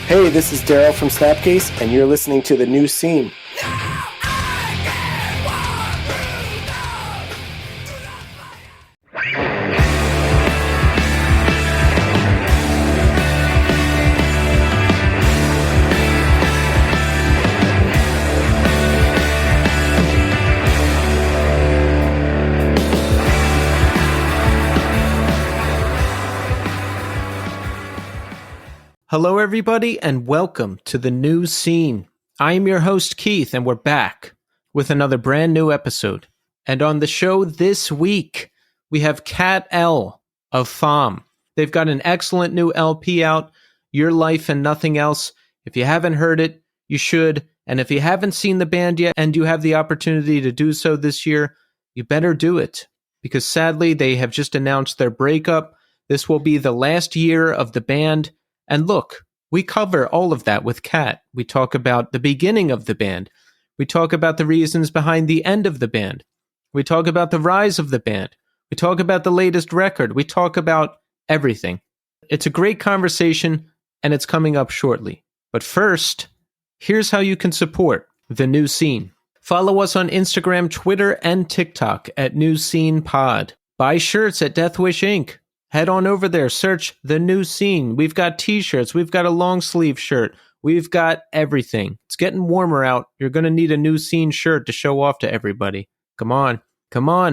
Hey, this is Daryl from Snapcase, and you're listening to The New Scene. Hello, everybody, and welcome to The New Scene. I am your host, Keith, and we're back with another brand new episode. And on the show this week, we have Cat L of Faim. They've got an excellent new LP out, Your Life and Nothing Else. If you haven't heard it, you should. And if you haven't seen the band yet and you have the opportunity to do so this year, you better do it. Because sadly, they have just announced their breakup. This will be the last year of the band. And look, we cover all of that with Kat. We talk about the beginning of the band. We talk about the reasons behind the end of the band. We talk about the rise of the band. We talk about the latest record. We talk about everything. It's a great conversation, and it's coming up shortly. But first, here's how you can support The New Scene. Follow us on Instagram, Twitter, and TikTok at New Scene Pod. Buy shirts at Death Wish Inc. Head on over there, search The New Scene. We've got t-shirts, we've got a long sleeve shirt, we've got everything. It's getting warmer out. You're going to need a New Scene shirt to show off to everybody. Come on,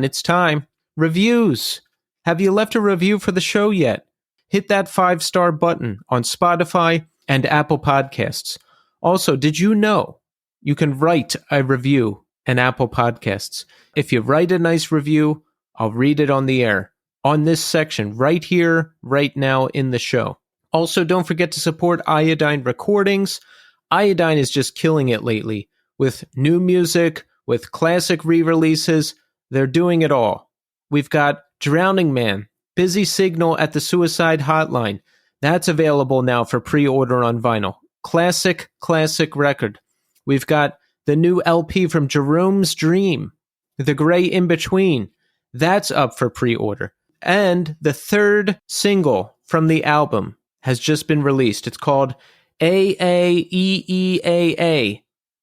it's time. Reviews. Have you left a review for the show yet? Hit that 5-star button on Spotify and Apple Podcasts. Also, did you know you can write a review in Apple Podcasts? If you write a nice review, I'll read it on the air. On this section, right here, right now in the show. Also, don't forget to support Iodine Recordings. Iodine is just killing it lately. With new music, with classic re-releases, they're doing it all. We've got Drowning Man, Busy Signal at the Suicide Hotline. That's available now for pre-order on vinyl. Classic record. We've got the new LP from Jerome's Dream, The Gray In Between. That's up for pre-order. And the third single from the album has just been released. It's called AAEEAA,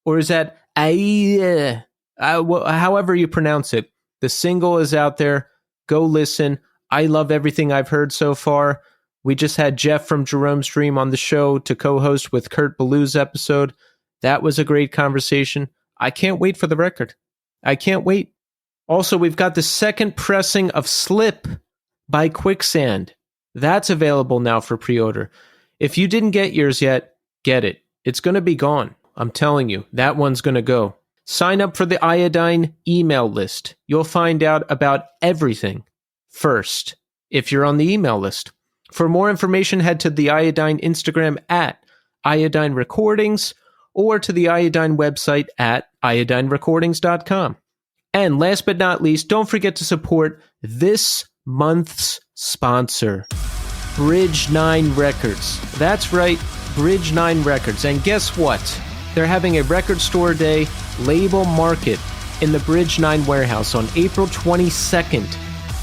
or is that AEE? However you pronounce it. The single is out there. Go listen. I love everything I've heard so far. We just had Jeff from Jerome's Dream on the show to co-host with Kurt Ballou's episode. That was a great conversation. I can't wait for the record. I can't wait. Also, we've got the second pressing of Slip by Quicksand. That's available now for pre-order. If you didn't get yours yet, get it. It's going to be gone. I'm telling you, that one's going to go. Sign up for the Iodine email list. You'll find out about everything first if you're on the email list. For more information, head to the Iodine Instagram at Iodine Recordings or to the Iodine website at iodinerecordings.com. And last but not least, don't forget to support this month's sponsor, Bridge 9 Records. That's right, Bridge 9 Records. And guess what? They're having a record store day label market in the Bridge 9 warehouse on April 22nd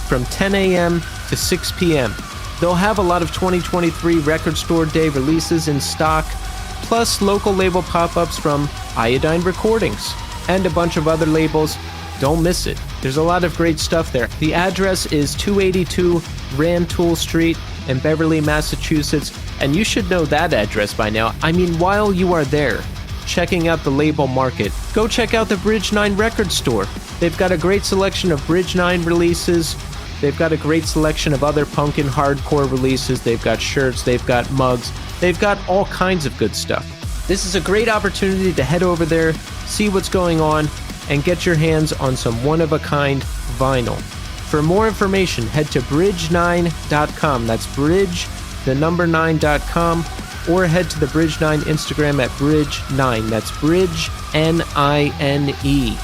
from 10 a.m. to 6 p.m. They'll have a lot of 2023 record store day releases in stock, plus local label pop-ups from Iodine Recordings and a bunch of other labels. Don't miss it. There's a lot of great stuff there. The address is 282 Rantoul Street in Beverly, Massachusetts, and you should know that address by now. I mean, while you are there, checking out the label market, go check out the Bridge 9 record store. They've got a great selection of Bridge 9 releases. They've got a great selection of other punk and hardcore releases. They've got shirts, they've got mugs, they've got all kinds of good stuff. This is a great opportunity to head over there, see what's going on, and get your hands on some one-of-a-kind vinyl. For more information, head to bridge9.com. That's bridge, the number 9.com, or head to the Bridge 9 Instagram at bridge9. That's bridge, N-I-N-E.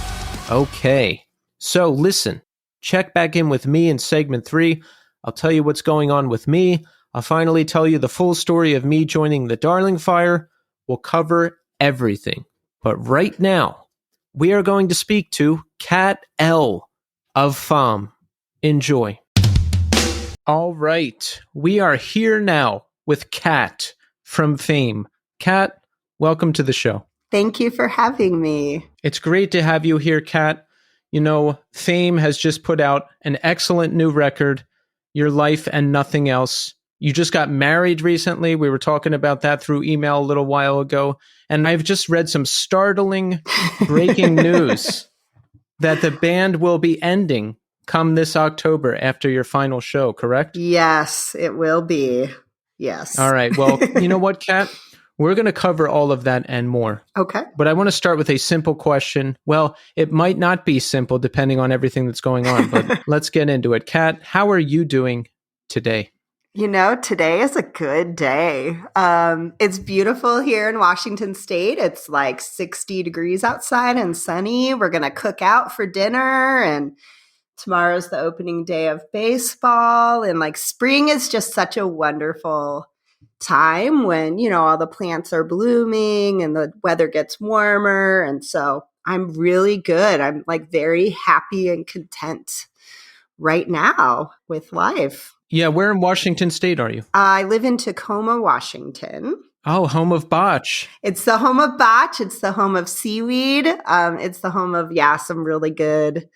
Okay, so listen, check back in with me in segment 3. I'll tell you what's going on with me. I'll finally tell you the full story of me joining the Darling Fire. We'll cover everything. But right now, we are going to speak to Cat L of Faim. Enjoy. All right, we are here now with Cat from Faim. Kat, welcome to the show. Thank you for having me. It's great to have you here, Kat. You know, Faim has just put out an excellent new record, Your Life and Nothing Else. You just got married recently. We were talking about that through email a little while ago. And I've just read some startling breaking news that the band will be ending come this October after your final show, correct? Yes, it will be. Yes. All right. Well, you know what, Kat? We're going to cover all of that and more. Okay. But I want to start with a simple question. Well, it might not be simple depending on everything that's going on, but let's get into it. Kat, how are you doing today? You know, today is a good day. It's beautiful here in Washington State. It's like 60 degrees outside and sunny. We're going to cook out for dinner, and tomorrow's the opening day of baseball. And like spring is just such a wonderful time when, you know, all the plants are blooming and the weather gets warmer. And so I'm really good. I'm like very happy and content right now with life. Yeah, where in Washington State are you? I live in Tacoma, Washington. Oh, home of botch. It's the home of botch. It's the home of seaweed. It's the home of, some really good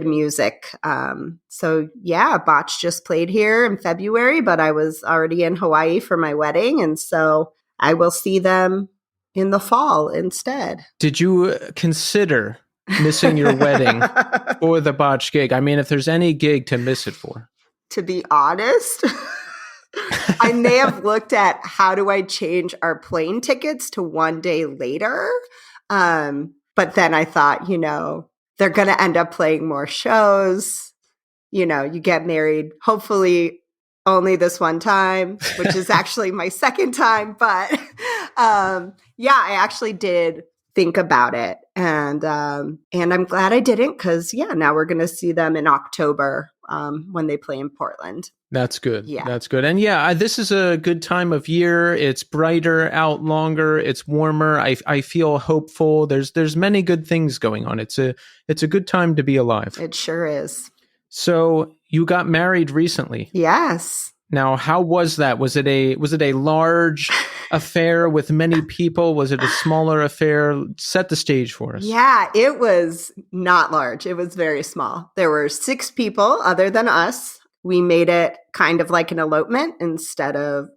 music. So Botch just played here in February, but I was already in Hawaii for my wedding. And so I will see them in the fall instead. Did you consider missing your wedding for the Botch gig? I mean, if there's any gig to miss it for. To be honest, I may have looked at how do I change our plane tickets to one day later. But then I thought, they're going to end up playing more shows. You get married, hopefully only this one time, which is actually my second time. But I actually did think about it. And I'm glad I didn't because, now we're going to see them in October when they play in Portland. That's good. Yeah. That's good. And this is a good time of year. It's brighter out longer. It's warmer. I feel hopeful. There's many good things going on. It's a good time to be alive. It sure is. So you got married recently. Yes. Now, how was that? Was it a large affair with many people? Was it a smaller affair? Set the stage for us. Yeah, it was not large. It was very small. There were 6 people other than us. We made it kind of like an elopement instead of,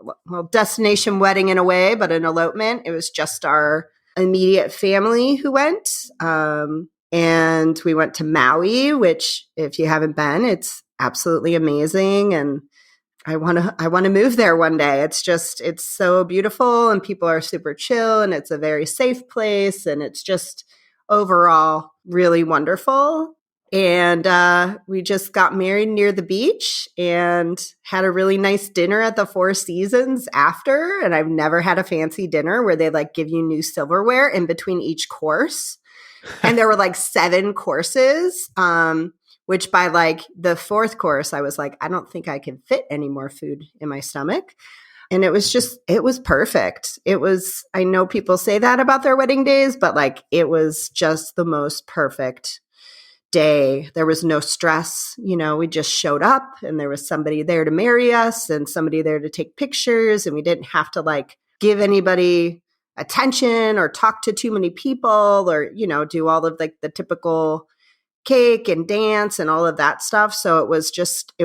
destination wedding in a way, but an elopement. It was just our immediate family who went. And we went to Maui, which if you haven't been, it's absolutely amazing. And I want to move there one day. It's so beautiful and people are super chill and it's a very safe place. And it's just overall really wonderful. And we just got married near the beach and had a really nice dinner at the Four Seasons after. And I've never had a fancy dinner where they give you new silverware in between each course. And there were 7 courses, which by the 4th course, I was I don't think I can fit any more food in my stomach. And it was perfect. I know people say that about their wedding days, but it was just the most perfect day. There was no stress. We just showed up and there was somebody there to marry us and somebody there to take pictures. And we didn't have to give anybody attention or talk to too many people or, do all of the typical cake and dance and all of that stuff. So it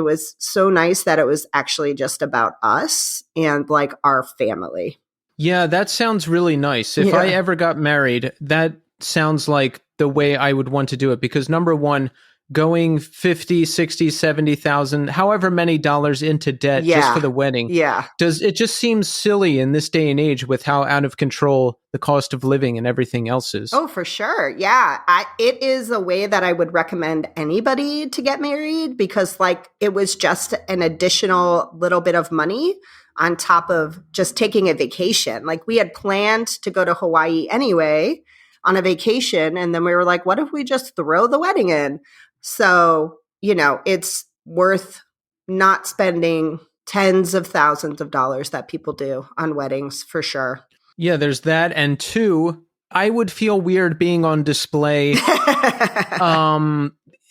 was so nice that it was actually just about us and our family. Yeah, that sounds really nice. If I ever got married, that sounds like the way I would want to do it because number one, going 50, 60, 70,000, however many dollars into debt just for the wedding. Yeah. It just seems silly in this day and age with how out of control the cost of living and everything else is. Oh, for sure. Yeah. It is a way that I would recommend anybody to get married because it was just an additional little bit of money on top of just taking a vacation. We had planned to go to Hawaii anyway on a vacation. And then we were what if we just throw the wedding in? So, it's worth not spending tens of thousands of dollars that people do on weddings for sure. Yeah, there's that. And 2, I would feel weird being on display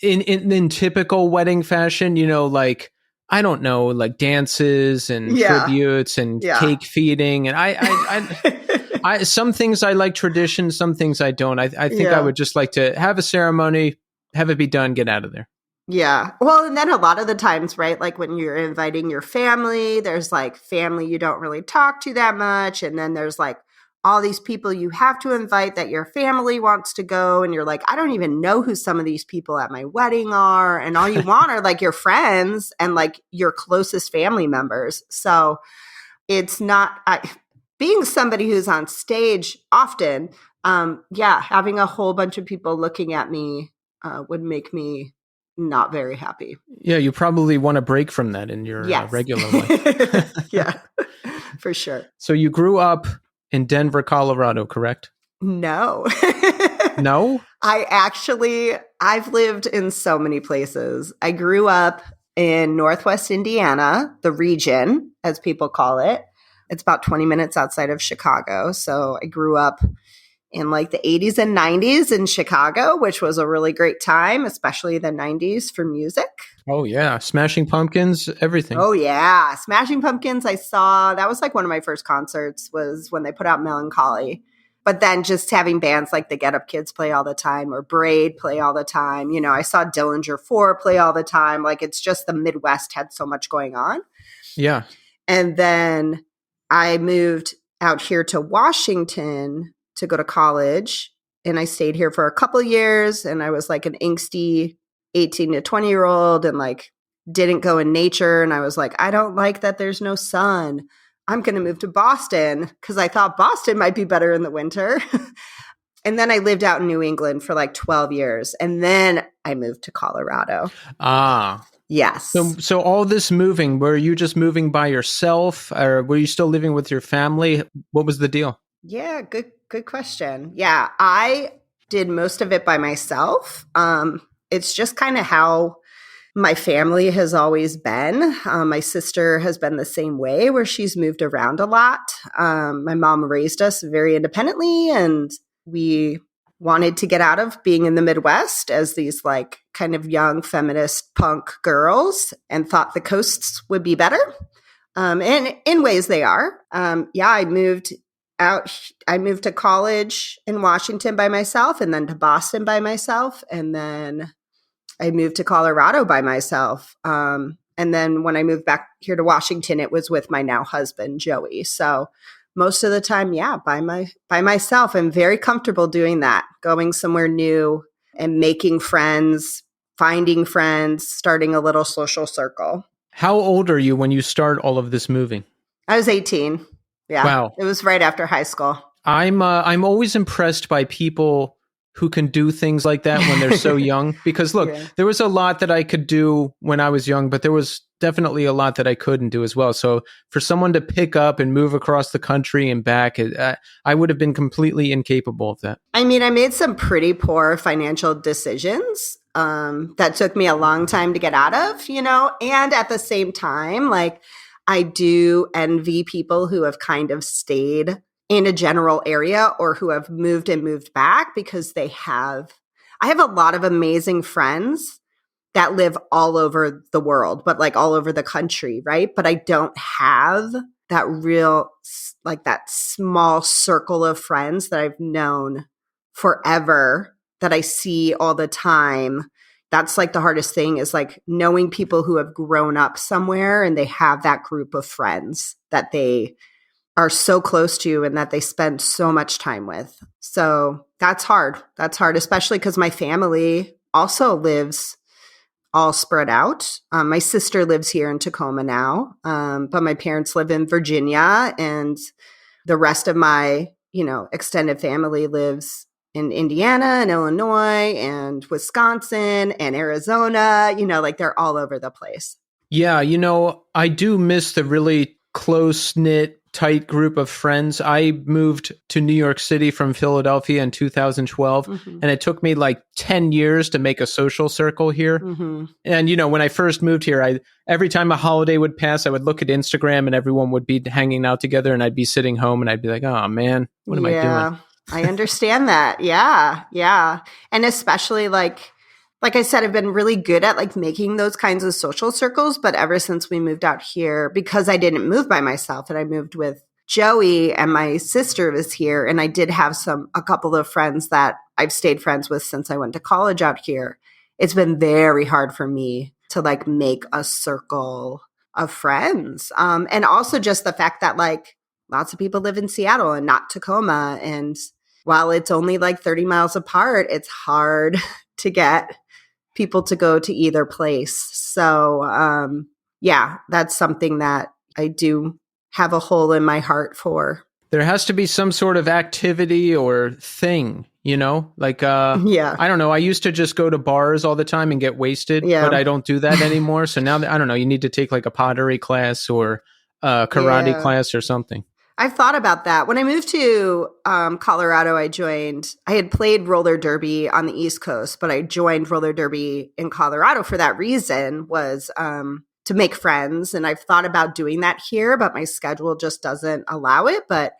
in typical wedding fashion, I don't know, dances and tributes and cake feeding. And Some things I like tradition, some things I don't. I think I would just like to have a ceremony, have it be done, get out of there. Yeah. Well, and then a lot of the times, right, like when you're inviting your family, there's like family you don't really talk to that much. And then there's like all these people you have to invite that your family wants to go. And you're like, I don't even know who some of these people at my wedding are. And all you want are like your friends and like your closest family members. So it's not being somebody who's on stage often. Having a whole bunch of people looking at me would make me not very happy. Yeah, you probably want a break from that in your regular life. Yeah, for sure. So you grew up in Denver, Colorado, correct? No. No? I've lived in so many places. I grew up in Northwest Indiana, the region, as people call it. It's about 20 minutes outside of Chicago. So I grew up in like the 80s and 90s in Chicago, which was a really great time, especially the 90s for music. Oh, yeah. Smashing Pumpkins, everything. Oh, yeah. Smashing Pumpkins, I saw. That was like one of my first concerts was when they put out Melancholy. But then just having bands like the Get Up Kids play all the time or Braid play all the time. You know, I saw Dillinger 4 play all the time. Like it's just the Midwest had so much going on. Yeah. And then I moved out here to Washington to go to college. And I stayed here for a couple of years. And I was like an angsty 18 to 20-year-old and like didn't go in nature. And I was like, I don't like that there's no sun. I'm going to move to Boston because I thought Boston might be better in the winter. And then I lived out in New England for like 12 years. And then I moved to Colorado. Ah. Yes. So all this moving, were you just moving by yourself or were you still living with your family? What was the deal? Yeah, good question. Yeah, I did most of it by myself. It's just kind of how my family has always been. My sister has been the same way where she's moved around a lot. My mom raised us very independently and we wanted to get out of being in the Midwest as these like kind of young feminist punk girls and thought the coasts would be better. And in ways they are. I moved to college in Washington by myself and then to Boston by myself. And then I moved to Colorado by myself. And then when I moved back here to Washington, it was with my now husband, Joey. So most of the time, by myself. I'm very comfortable doing that, going somewhere new and making friends, finding friends, starting a little social circle. How old are you when you start all of this moving? I was 18. Yeah. Wow. It was right after high school. I'm always impressed by people who can do things like that when they're so young. Because look, there was a lot that I could do when I was young, but there was definitely a lot that I couldn't do as well. So for someone to pick up and move across the country and back, I would have been completely incapable of that. I mean, I made some pretty poor financial decisions that took me a long time to get out of, you know, and at the same time, like I do envy people who have kind of stayed in a general area or who have moved and moved back because I have a lot of amazing friends that live all over the world, but like all over the country, right? But I don't have that real, like that small circle of friends that I've known forever that I see all the time. That's like the hardest thing is like knowing people who have grown up somewhere and they have that group of friends that they are so close to and that they spend so much time with. So that's hard. That's hard, especially because my family also lives all spread out. My sister lives here in Tacoma now, but my parents live in Virginia and the rest of my, extended family lives in Indiana and Illinois and Wisconsin and Arizona, like they're all over the place. Yeah, I do miss the really close-knit, tight group of friends. I moved to New York City from Philadelphia in 2012, and it took me like 10 years to make a social circle here. And, when I first moved here, every time a holiday would pass, I would look at Instagram and everyone would be hanging out together and I'd be sitting home and I'd be like, oh man, what am I doing? I understand that. Yeah. Yeah. And especially like I said, I've been really good at like making those kinds of social circles. But ever since we moved out here, because I didn't move by myself and I moved with Joey and my sister was here, and I did have a couple of friends that I've stayed friends with since I went to college out here. It's been very hard for me to like make a circle of friends. And also just the fact that like lots of people live in Seattle and not Tacoma. And while it's only like 30 miles apart, it's hard to get people to go to either place. So, yeah, that's something that I do have a hole in my heart for. There has to be some sort of activity or thing, like, Yeah. I don't know. I used to just go to bars all the time and get wasted, Yeah. but I don't do that anymore. So now, I don't know, you need to take like a pottery class or a karate class or something. I've thought about that. When I moved to Colorado, I had played roller derby on the East Coast, but I joined roller derby in Colorado for that reason, was to make friends. And I've thought about doing that here, but my schedule just doesn't allow it. But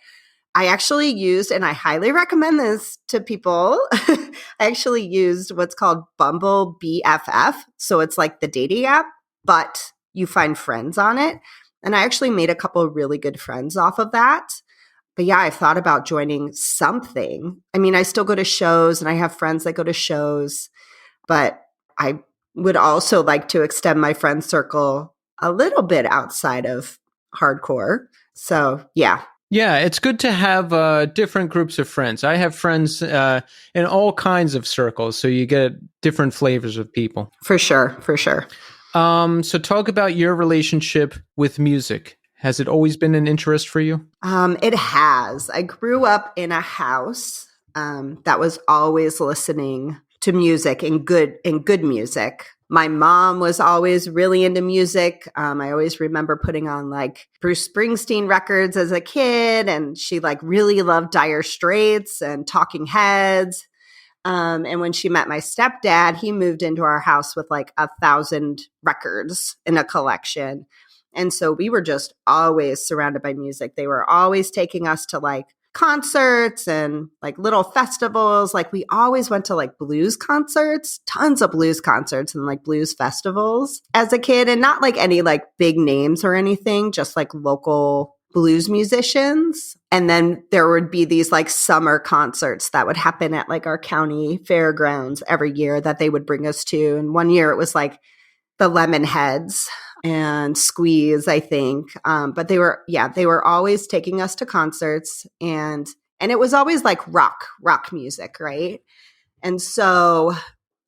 I actually used, and I highly recommend this to people, I actually used what's called Bumble BFF. So it's like the dating app, but you find friends on it. And I actually made a couple of really good friends off of that. But yeah, I've thought about joining something. I mean, I still go to shows and I have friends that go to shows, but I would also like to extend my friend circle a little bit outside of hardcore. So yeah. Yeah, it's good to have different groups of friends. I have friends in all kinds of circles, so you get different flavors of people. For sure, for sure. So talk about your relationship with music. Has it always been an interest for you? It has. I grew up in a house that was always listening to music and good music. My mom was always really into music. I always remember putting on like Bruce Springsteen records as a kid, and she like really loved Dire Straits and Talking Heads. And when she met my stepdad, he moved into our house with like 1,000 records in a collection. And so we were just always surrounded by music. They were always taking us to like concerts and like little festivals. Like we always went to like blues concerts, tons of blues concerts and like blues festivals as a kid, and not like any like big names or anything, just like local blues musicians. And then there would be these like summer concerts that would happen at like our county fairgrounds every year that they would bring us to. And one year it was like the Lemonheads and Squeeze, I think. But they were always taking us to concerts, and it was always like rock music, right? And so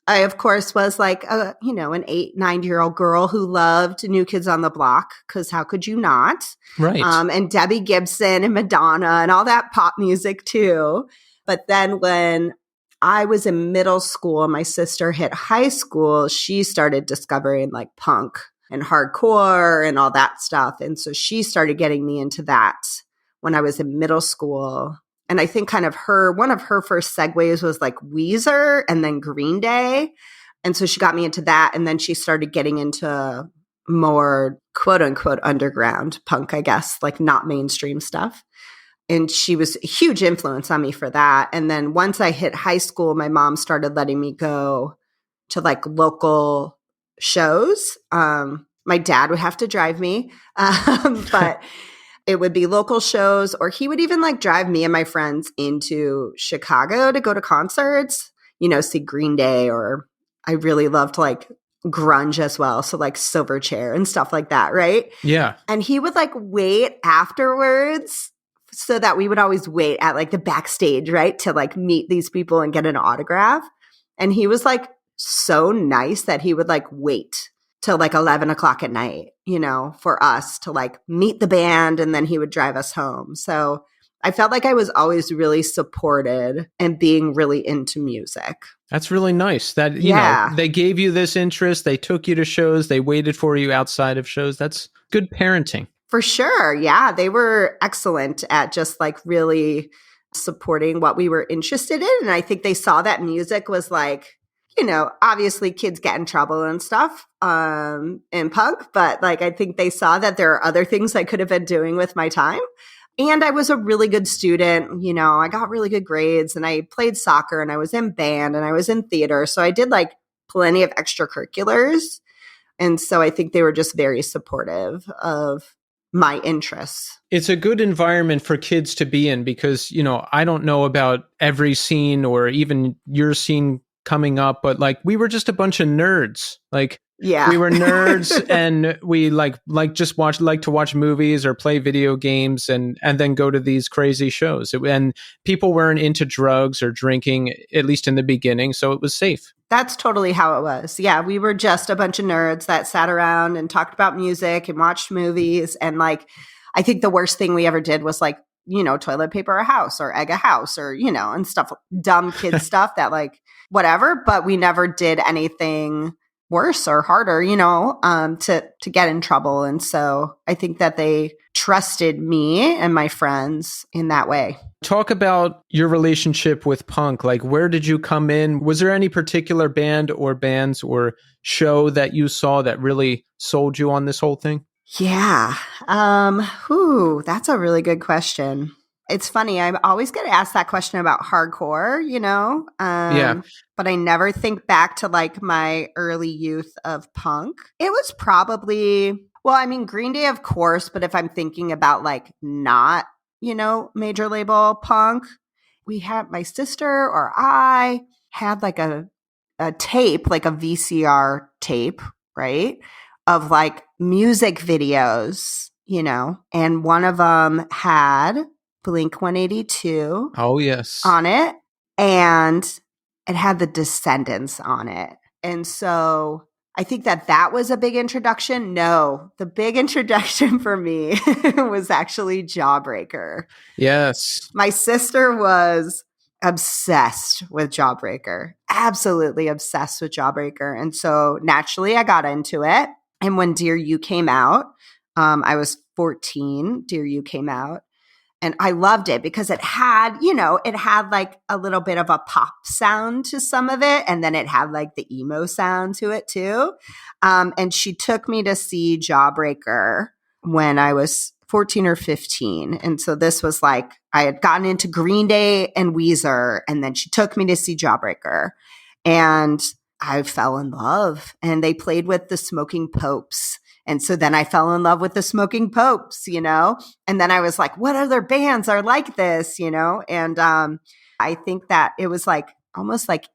I, of course, was like an 8-9-year-old girl who loved New Kids on the Block, because how could you not? Right. And Debbie Gibson and Madonna and all that pop music too. But then when I was in middle school, my sister hit high school, she started discovering like punk and hardcore and all that stuff. And so she started getting me into that when I was in middle school. And I think kind of one of her first segues was like Weezer and then Green Day. And so she got me into that. And then she started getting into more quote unquote underground punk, I guess, like not mainstream stuff. And she was a huge influence on me for that. And then once I hit high school, my mom started letting me go to like local shows. My dad would have to drive me, but it would be local shows, or he would even like drive me and my friends into Chicago to go to concerts, see Green Day, or I really loved like grunge as well. So like Silverchair and stuff like that. Right. Yeah. And he would like wait afterwards, so that we would always wait at like the backstage, right, to like meet these people and get an autograph. And he was like so nice that he would like wait till like 11 o'clock at night, for us to like meet the band, and then he would drive us home. So I felt like I was always really supported and being really into music. That's really nice that, they gave you this interest. They took you to shows. They waited for you outside of shows. That's good parenting. For sure. Yeah. They were excellent at just like really supporting what we were interested in. And I think they saw that music was like, obviously kids get in trouble and stuff in punk, but like I think they saw that there are other things I could have been doing with my time. And I was a really good student. I got really good grades, and I played soccer, and I was in band, and I was in theater. So I did like plenty of extracurriculars. And so I think they were just very supportive of my interests. It's a good environment for kids to be in because, I don't know about every scene or even your scene coming up, but like we were just a bunch of nerds. Like Yeah. we were nerds and we like to watch movies or play video games and then go to these crazy shows. And people weren't into drugs or drinking, at least in the beginning, so it was safe. That's totally how it was. Yeah, we were just a bunch of nerds that sat around and talked about music and watched movies. And like, I think the worst thing we ever did was like, toilet paper a house or egg a house or, and stuff, dumb kid stuff that like, whatever. But we never did anything worse or harder, to get in trouble. And so I think that they trusted me and my friends in that way. Talk about your relationship with punk. Like, where did you come in? Was there any particular band or bands or show that you saw that really sold you on this whole thing? Yeah. That's a really good question. It's funny. I always get asked that question about hardcore, Yeah. But I never think back to like my early youth of punk. It was probably, Green Day, of course, but if I'm thinking about like not, major label punk, we had my sister or I had like a tape, like a VCR tape, right? Of like music videos, and one of them had Blink 182 Oh, yes. on it, and it had the Descendants on it. And so I think that was a big introduction. No, the big introduction for me was actually Jawbreaker. Yes. My sister was obsessed with Jawbreaker, absolutely obsessed with Jawbreaker. And so naturally I got into it. And when Dear You came out, I was 14, Dear You came out. And I loved it because it had like a little bit of a pop sound to some of it. And then it had like the emo sound to it too. And she took me to see Jawbreaker when I was 14 or 15. And so this was like, I had gotten into Green Day and Weezer, and then she took me to see Jawbreaker. And I fell in love. And they played with the Smoking Popes. And so then I fell in love with the Smoking Popes, and then I was like, what other bands are like this, And I think that it was like almost like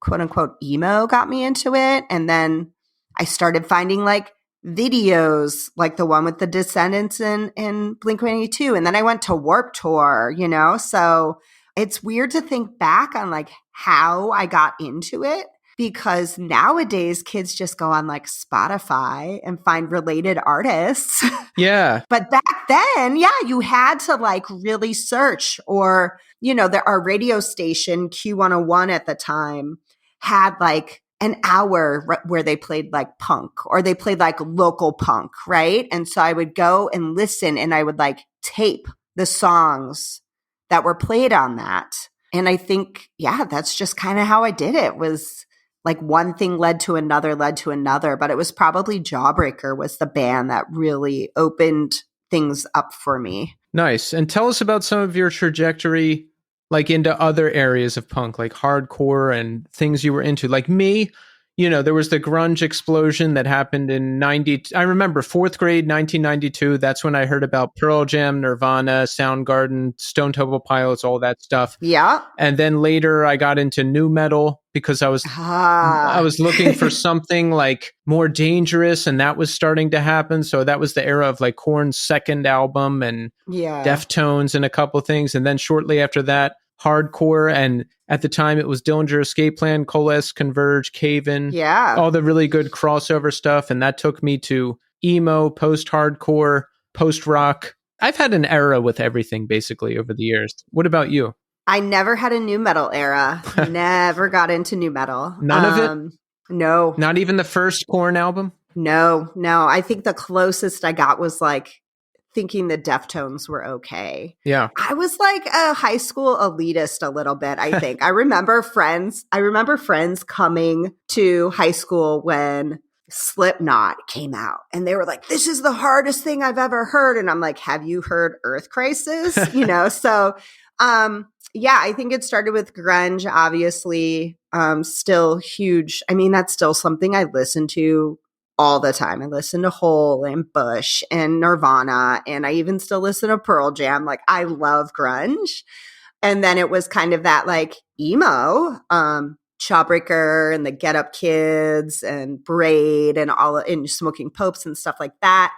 quote unquote emo got me into it. And then I started finding like videos like the one with the Descendants and Blink-182. And then I went to Warped Tour, So it's weird to think back on like how I got into it. Because nowadays kids just go on like Spotify and find related artists. Yeah. But back then, you had to like really search, or, our radio station Q101 at the time had like an hour where they played like punk, or they played like local punk. Right. And so I would go and listen, and I would like tape the songs that were played on that. And I think, that's just kind of how I did it. Was like one thing led to another, but it was probably Jawbreaker was the band that really opened things up for me. Nice. And tell us about some of your trajectory, like into other areas of punk, like hardcore and things you were into. Like me, there was the grunge explosion that happened in I remember 4th grade, 1992. That's when I heard about Pearl Jam, Nirvana, Soundgarden, Stone Temple Pilots, all that stuff. Yeah. And then later I got into nu metal because I was looking for something like more dangerous, and that was starting to happen. So that was the era of like Korn's second album and Deftones and a couple things. And then shortly after that, hardcore, and at the time it was Dillinger Escape Plan, Coalesce, Converge, Cave In, all the really good crossover stuff. And that took me to emo, post-hardcore, post-rock. I've had an era with everything basically over the years. What about you? I never had a nu metal era. Never got into nu metal. None of it? No. Not even the first Korn album? No. I think the closest I got was like thinking the Deftones were okay. Yeah. I was like a high school elitist a little bit, I think. I remember friends coming to high school when Slipknot came out, and they were like, this is the hardest thing I've ever heard. And I'm like, have you heard Earth Crisis? So I think it started with grunge, obviously. Still huge. I mean, that's still something I listen to all the time. I listened to Hole and Bush and Nirvana, and I even still listen to Pearl Jam. Like, I love grunge. And then it was kind of that like emo, Jawbreaker and the Get Up Kids and Braid and and Smoking Popes and stuff like that.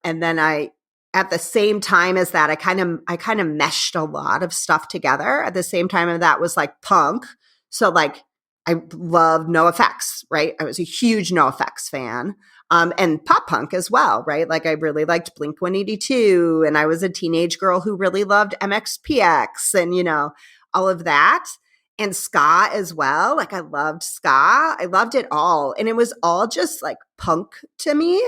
And then at the same time as that, I kind of meshed a lot of stuff together. At the same time of that was like punk. So like I loved NoFX, right? I was a huge NoFX fan. And pop punk as well, right? Like I really liked Blink-182, and I was a teenage girl who really loved MXPX and, you know, all of that. And ska as well. Like I loved ska. I loved it all. And it was all just like punk to me.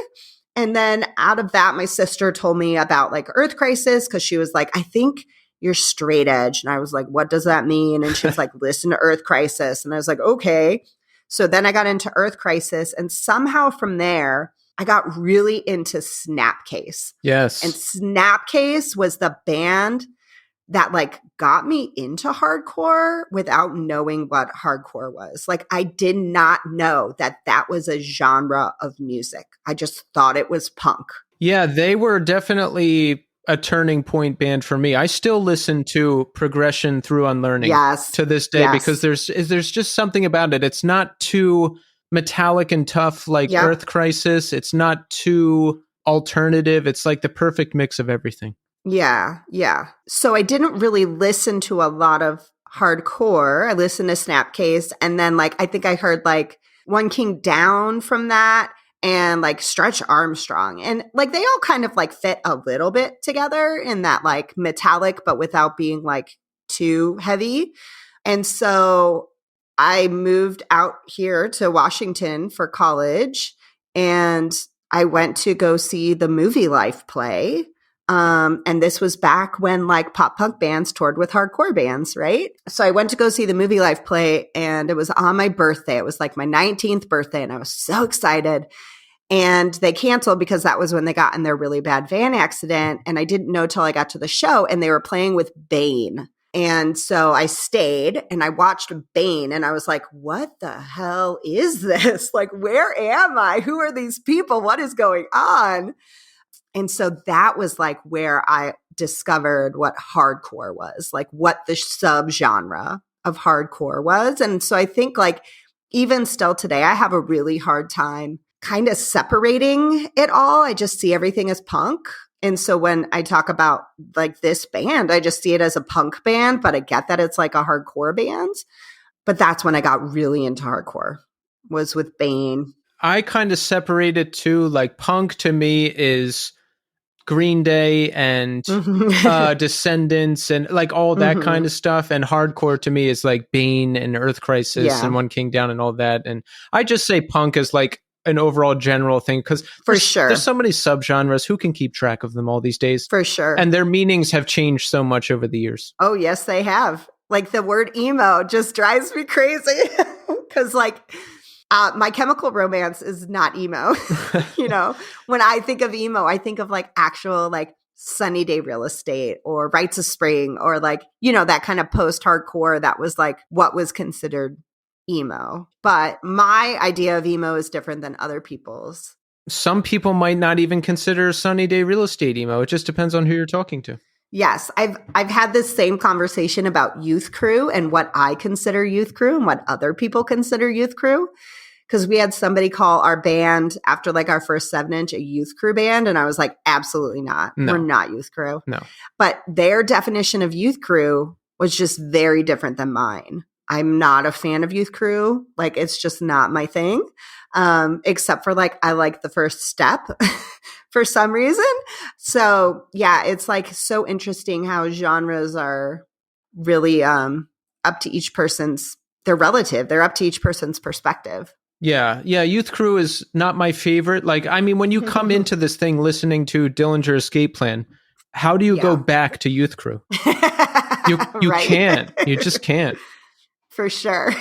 And then out of that, my sister told me about like Earth Crisis, because she was like, I think you're straight edge. And I was like, what does that mean? And she was like, listen to Earth Crisis. And I was like, okay. So then I got into Earth Crisis, and somehow from there, I got really into Snapcase. Yes. And Snapcase was the band that like got me into hardcore without knowing what hardcore was. Like I did not know that that was a genre of music. I just thought it was punk. Yeah, they were definitely a turning point band for me. I still listen to Progression through Unlearning to this day because there's just something about it. It's not too metallic and tough like Earth Crisis. It's not too alternative. It's like the perfect mix of everything. Yeah, yeah. So I didn't really listen to a lot of hardcore. I listened to Snapcase, and then like I think I heard like One King Down from that, and like Stretch Armstrong. And like they all kind of like fit a little bit together in that like metallic, but without being like too heavy. And so I moved out here to Washington for college, and I went to go see the Movie Life play. And this was back when like pop punk bands toured with hardcore bands, right? So I went to go see the Movie Life play, and it was on my birthday. It was like my 19th birthday, and I was so excited. And they canceled because that was when they got in their really bad van accident. And I didn't know till I got to the show, and they were playing with Bane. And so I stayed and I watched Bane, and I was like, what the hell is this? Like, where am I? Who are these people? What is going on? And so that was like where I discovered what hardcore was, like what the subgenre of hardcore was. And so I think like even still today, I have a really hard time kind of separating it all. I just see everything as punk. And so when I talk about like this band, I just see it as a punk band, but I get that it's like a hardcore band. But that's when I got really into hardcore, was with Bane. I kind of separate it too. Like punk to me is Green Day and Descendants and like all that kind of stuff. And hardcore to me is like Bane and Earth Crisis and One King Down and all that. And I just say punk is like an overall general thing because there's so many subgenres. Who can keep track of them all these days? For sure. And their meanings have changed so much over the years. Oh, yes, they have. Like the word emo just drives me crazy because like My Chemical Romance is not emo. You know, when I think of emo, I think of like actual like Sunny Day Real Estate or Rites of Spring or like, you know, that kind of post-hardcore that was like what was considered emo. But my idea of emo is different than other people's. Some people might not even consider Sunny Day Real Estate emo. It just depends on who you're talking to. Yes, I've had this same conversation about Youth Crew and what I consider Youth Crew and what other people consider Youth Crew. Because we had somebody call our band after like our first 7-inch a Youth Crew band. And I was like, absolutely not. No. We're not Youth Crew. No. But their definition of Youth Crew was just very different than mine. I'm not a fan of Youth Crew. Like, it's just not my thing. Except for like, I like the First Step for some reason. So yeah, it's like so interesting how genres are really up to each person's, they're relative. They're up to each person's perspective. Yeah. Youth Crew is not my favorite. Like, I mean, when you come into this thing listening to Dillinger Escape Plan, how do you go back to Youth Crew? You can't. You just can't. For sure.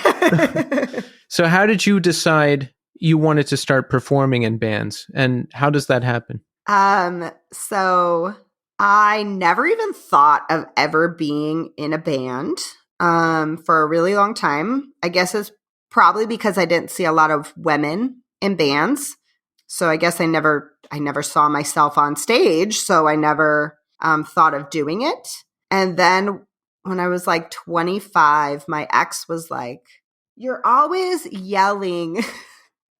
So how did you decide you wanted to start performing in bands? And how does that happen? So I never even thought of ever being in a band for a really long time. I guess it's probably because I didn't see a lot of women in bands. So I guess I never saw myself on stage. So I never thought of doing it. And then when I was like 25, my ex was like, "You're always yelling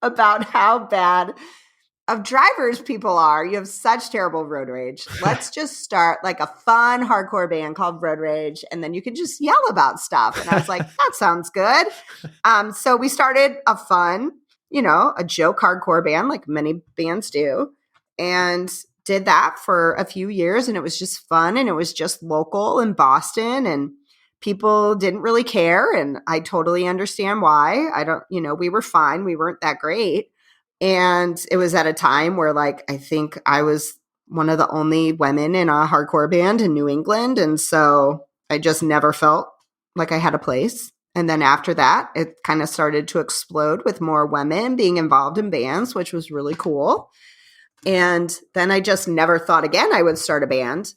about how bad of drivers people are. You have such terrible road rage. Let's just start like a fun hardcore band called Road Rage, and then you can just yell about stuff." And I was like, that sounds good. So we started a fun, a joke hardcore band like many bands do, and did that for a few years. And it was just fun. And it was just local in Boston, and people didn't really care. And I totally understand why. We were fine. We weren't that great. And it was at a time where, like, I think I was one of the only women in a hardcore band in New England. And so I just never felt like I had a place. And then after that, it kind of started to explode with more women being involved in bands, which was really cool. And then I just never thought again I would start a band.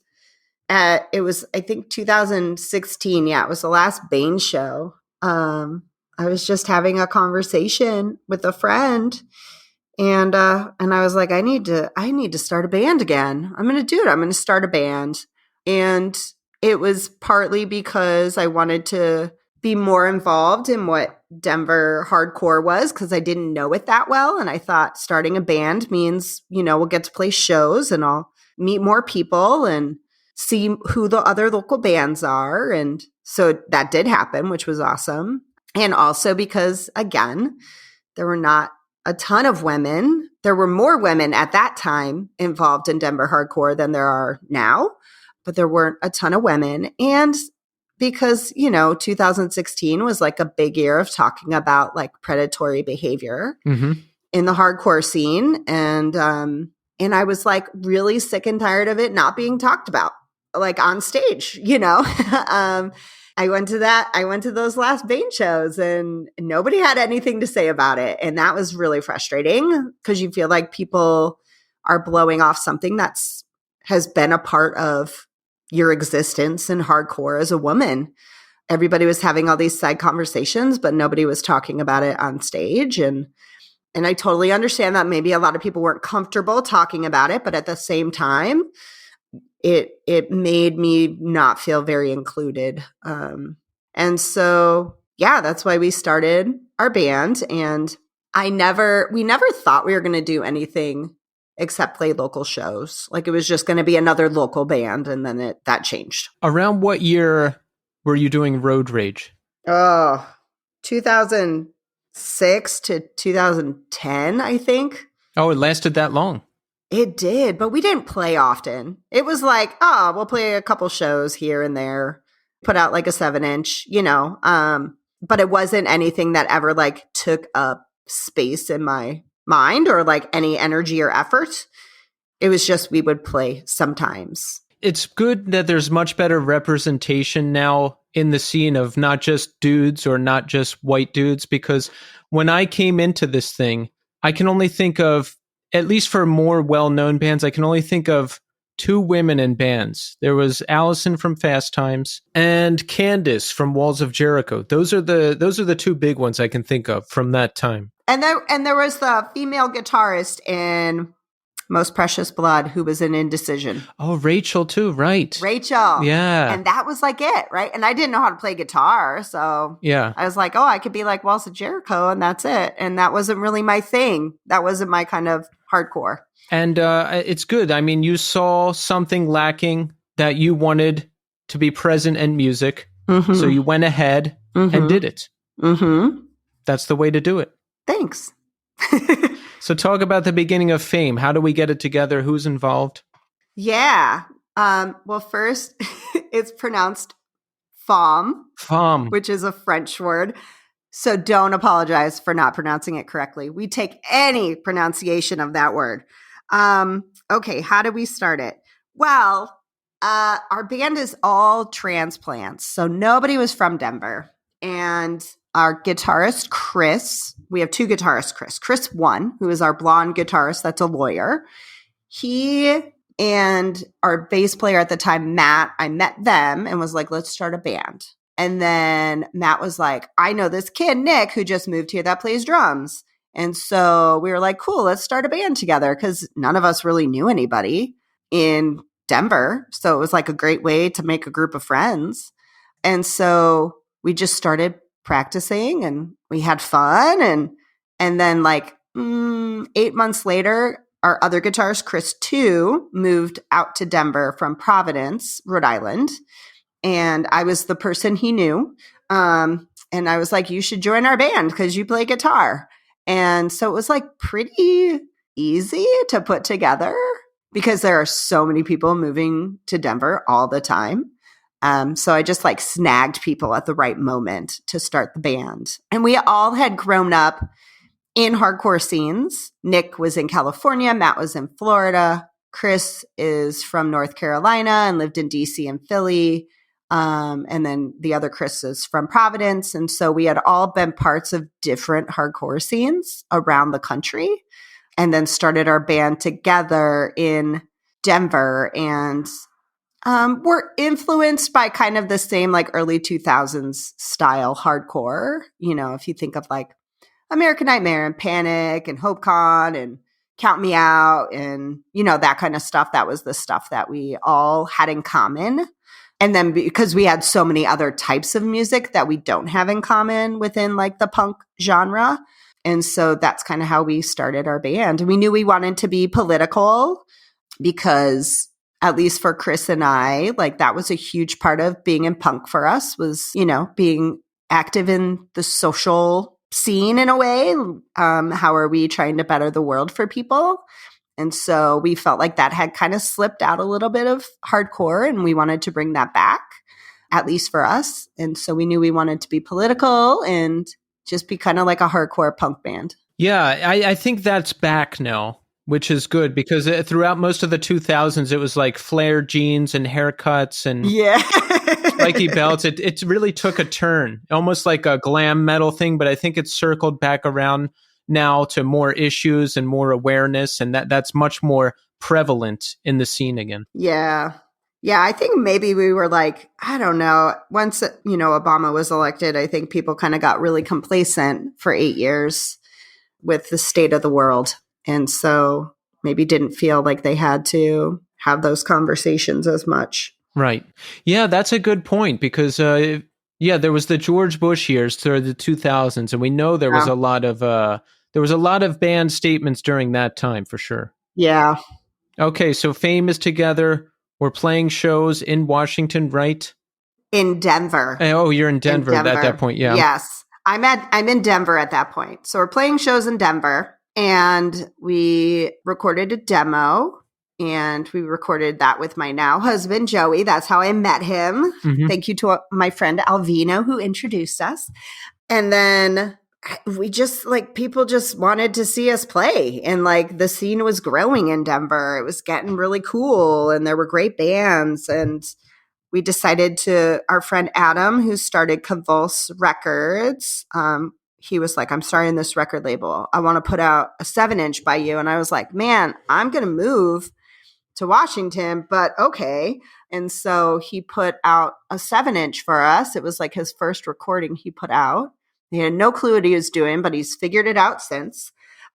It was, I think, 2016. Yeah, it was the last Bane show. I was just having a conversation with a friend. And I was like, I need to start a band again. I'm going to do it. I'm going to start a band. And it was partly because I wanted to be more involved in what Denver hardcore was, because I didn't know it that well. And I thought starting a band means, we'll get to play shows and I'll meet more people and see who the other local bands are. And so that did happen, which was awesome. And also because, again, there were not a ton of women. There were more women at that time involved in Denver hardcore than there are now, but there weren't a ton of women. And because, 2016 was like a big year of talking about like predatory behavior in the hardcore scene. And I was like really sick and tired of it not being talked about, like on stage, I went to those last Bane shows and nobody had anything to say about it. And that was really frustrating because you feel like people are blowing off something has been a part of your existence in hardcore as a woman. Everybody was having all these side conversations, but nobody was talking about it on stage. And I totally understand that maybe a lot of people weren't comfortable talking about it, but at the same time, it made me not feel very included. And so, yeah, that's why we started our band. And we never thought we were going to do anything except play local shows. Like it was just going to be another local band. And then that changed. Around what year were you doing Road Rage? 2006 to 2010, I think. Oh, it lasted that long. It did, but we didn't play often. It was like, we'll play a couple shows here and there, put out like a 7-inch, but it wasn't anything that ever like took up space in my mind or like any energy or effort. It was just, we would play sometimes. It's good that there's much better representation now in the scene of not just dudes or not just white dudes, because when I came into this thing, I can only think of, at least for more well-known bands, I can only think of 2 women in bands. There was Allison from Fast Times and Candace from Walls of Jericho. Those are the 2 big ones I can think of from that time. And there was the female guitarist in Most Precious Blood who was an Indecision. Oh, Rachel too, right. Rachel. Yeah. And that was like it, right? And I didn't know how to play guitar. So yeah, I was like, I could be like Walls of Jericho and that's it. And that wasn't really my thing. That wasn't my kind of hardcore. And it's good. I mean, you saw something lacking that you wanted to be present in music. Mm-hmm. So you went ahead and did it. Mm-hmm. That's the way to do it. Thanks. So talk about the beginning of Faim. How do we get it together? Who's involved? Yeah. Well, first, it's pronounced Faim, which is a French word. So don't apologize for not pronouncing it correctly. We take any pronunciation of that word. Okay, how do we start it? Well, our band is all transplants. So nobody was from Denver. And our guitarist, Chris, we have 2 guitarists, Chris 1, who is our blonde guitarist, that's a lawyer. He and our bass player at the time, Matt, I met them and was like, let's start a band. And then Matt was like, I know this kid, Nick, who just moved here that plays drums. And so we were like, cool, let's start a band together because none of us really knew anybody in Denver. So it was like a great way to make a group of friends. And so we just started practicing and we had fun. And then like 8 months later, our other guitarist, Chris, too, moved out to Denver from Providence, Rhode Island. And I was the person he knew. And I was like, you should join our band because you play guitar. And so it was like pretty easy to put together because there are so many people moving to Denver all the time. So I just like snagged people at the right moment to start the band. And we all had grown up in hardcore scenes. Nick was in California. Matt was in Florida. Chris is from North Carolina and lived in DC and Philly. And then the other Chris is from Providence. And so we had all been parts of different hardcore scenes around the country and then started our band together in Denver. And we're influenced by kind of the same like early 2000s style hardcore. You know, if you think of like American Nightmare and Panic and HopeCon and Count Me Out and, you know, that kind of stuff. That was the stuff that we all had in common. And then because we had so many other types of music that we don't have in common within like the punk genre. And so that's kind of how we started our band. We knew we wanted to be political because at least for Chris and I, like that was a huge part of being in punk for us was, you know, being active in the social scene in a way. How are we trying to better the world for people? And so we felt like that had kind of slipped out a little bit of hardcore and we wanted to bring that back, at least for us. And so we knew we wanted to be political and just be kind of like a hardcore punk band. Yeah, I think that's back now, which is good because throughout most of the 2000s, it was like flared jeans and haircuts and spiky belts. It really took a turn, almost like a glam metal thing, but I think it's circled back around now to more issues and more awareness, and that's much more prevalent in the scene again. Yeah. I think maybe we were like, I don't know. Once, you know, Obama was elected, I think people kind of got really complacent for 8 years with the state of the world. And so maybe didn't feel like they had to have those conversations as much. Right. Yeah, that's a good point because, there was the George Bush years through the 2000s, and we know there was a lot of banned statements during that time for sure. Yeah. Okay, so Faim is together. We're playing shows in Washington, right? In Denver. Oh, you're in Denver at that point, yeah. Yes. I'm in Denver at that point. So we're playing shows in Denver and we recorded a demo and we recorded that with my now husband, Joey. That's how I met him. Mm-hmm. Thank you to my friend Alvino who introduced us. And then we just like people just wanted to see us play and like the scene was growing in Denver. It was getting really cool and there were great bands and we decided to, our friend Adam, who started Convulse Records, he was like, I'm starting this record label. I want to put out a 7-inch by you. And I was like, man, I'm going to move to Washington, but okay. And so he put out a 7-inch for us. It was like his first recording he put out. He had no clue what he was doing, but he's figured it out since.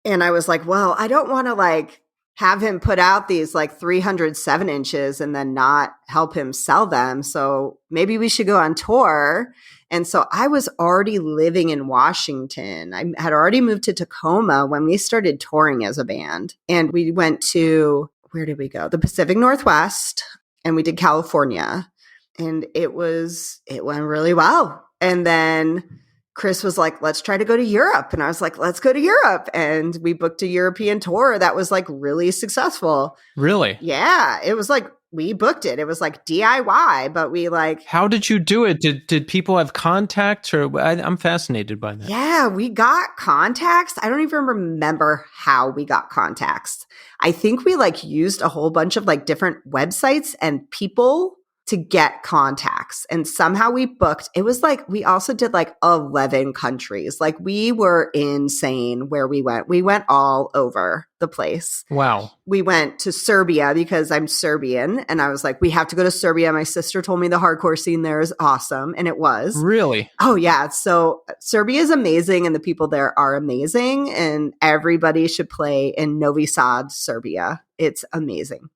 And I was like, well, I don't want to like have him put out these like 300 7-inches and then not help him sell them. So maybe we should go on tour. And so I was already living in Washington. I had already moved to Tacoma when we started touring as a band. And we went to, where did we go? The Pacific Northwest. And we did California. And it went really well. And then Chris was like, let's try to go to Europe. And I was like, let's go to Europe. And we booked a European tour that was like really successful. Really? Yeah. It was like, we booked it. It was like DIY, but we like. How did you do it? Did people have contacts or I'm fascinated by that. Yeah, we got contacts. I don't even remember how we got contacts. I think we like used a whole bunch of like different websites and people to get contacts. And somehow we booked, it was like, we also did like 11 countries. Like we were insane where we went. We went all over the place. Wow. We went to Serbia because I'm Serbian. And I was like, we have to go to Serbia. My sister told me the hardcore scene there is awesome. And it was. Really? Oh, yeah. So Serbia is amazing. And the people there are amazing. And everybody should play in Novi Sad, Serbia. It's amazing.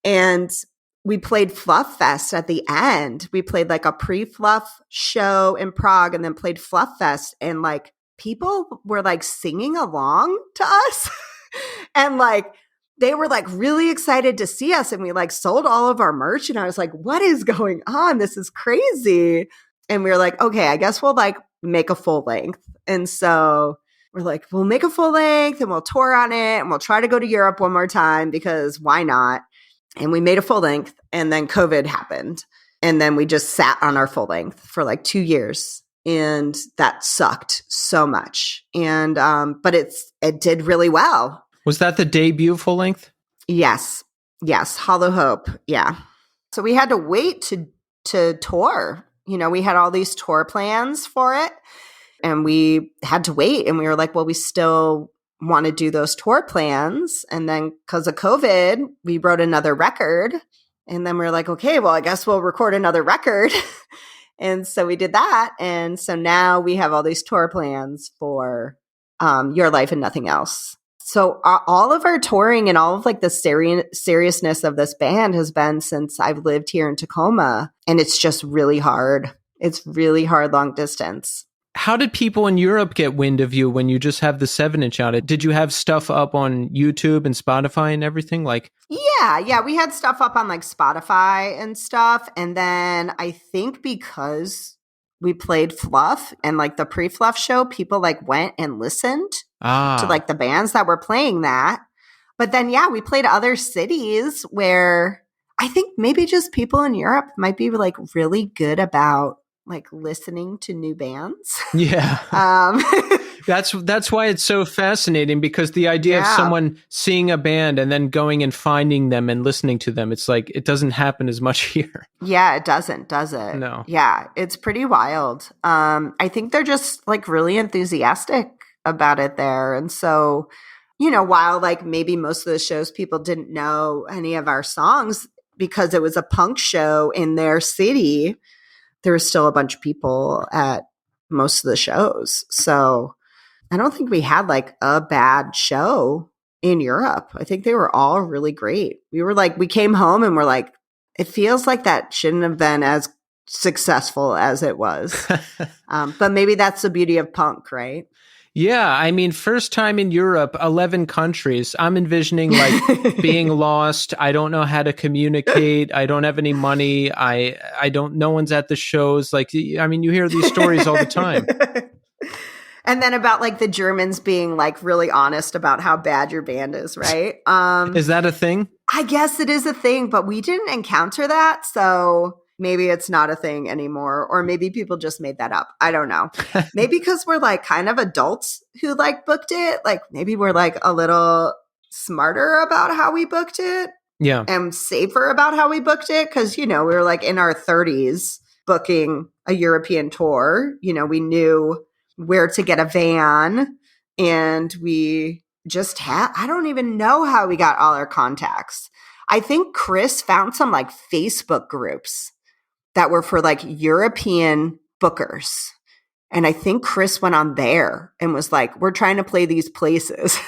And we played Fluff Fest at the end. We played like a pre-Fluff show in Prague and then played Fluff Fest. And like people were like singing along to us. And like they were like really excited to see us. And we like sold all of our merch. And I was like, what is going on? This is crazy. And we were like, okay, I guess we'll like make a full length. And so we're like, we'll make a full length and we'll tour on it. And we'll try to go to Europe one more time because why not? And we made a full length and then COVID happened. And then we just sat on our full length for like 2 years. And that sucked so much. And, but it did really well. Was that the debut full length? Yes. Yes. Hollow Hope. Yeah. So we had to wait to tour. You know, we had all these tour plans for it and we had to wait. And we were like, well, we still want to do those tour plans. And then because of COVID, we wrote another record. And then we were like, okay, well, I guess we'll record another record. And so we did that. And so now we have all these tour plans for Your Life and Nothing Else. So all of our touring and all of like the seriousness of this band has been since I've lived here in Tacoma. And it's just really hard. It's really hard long distance. How did people in Europe get wind of you when you just have the 7-inch out? Did you have stuff up on YouTube and Spotify and everything? Like, yeah, we had stuff up on like Spotify and stuff. And then I think because we played Fluff and like the pre-Fluff show, people like went and listened to like the bands that were playing that. But then, yeah, we played other cities where I think maybe just people in Europe might be like really good about like listening to new bands. Yeah. That's why it's so fascinating, because the idea of someone seeing a band and then going and finding them and listening to them, it's like, it doesn't happen as much here. Yeah, it doesn't, does it? No. Yeah, it's pretty wild. I think they're just like really enthusiastic about it there. And so, you know, while like maybe most of the shows people didn't know any of our songs because it was a punk show in their city, there was still a bunch of people at most of the shows. So I don't think we had like a bad show in Europe. I think they were all really great. We came home and we're like, it feels like that shouldn't have been as successful as it was. But maybe that's the beauty of punk, right? Yeah, I mean, first time in Europe, 11 countries. I'm envisioning like being lost. I don't know how to communicate. I don't have any money. I don't, no one's at the shows. Like, I mean, you hear these stories all the time. And then about like the Germans being like really honest about how bad your band is, right? Is that a thing? I guess it is a thing, but we didn't encounter that. So maybe it's not a thing anymore, or maybe people just made that up. I don't know. Maybe because we're like kind of adults who like booked it. Like maybe we're like a little smarter about how we booked it. Yeah. And safer about how we booked it. Cause, you know, we were like in our 30s booking a European tour. You know, we knew where to get a van, and we just I don't even know how we got all our contacts. I think Chris found some like Facebook groups that were for like European bookers. And I think Chris went on there and was like, we're trying to play these places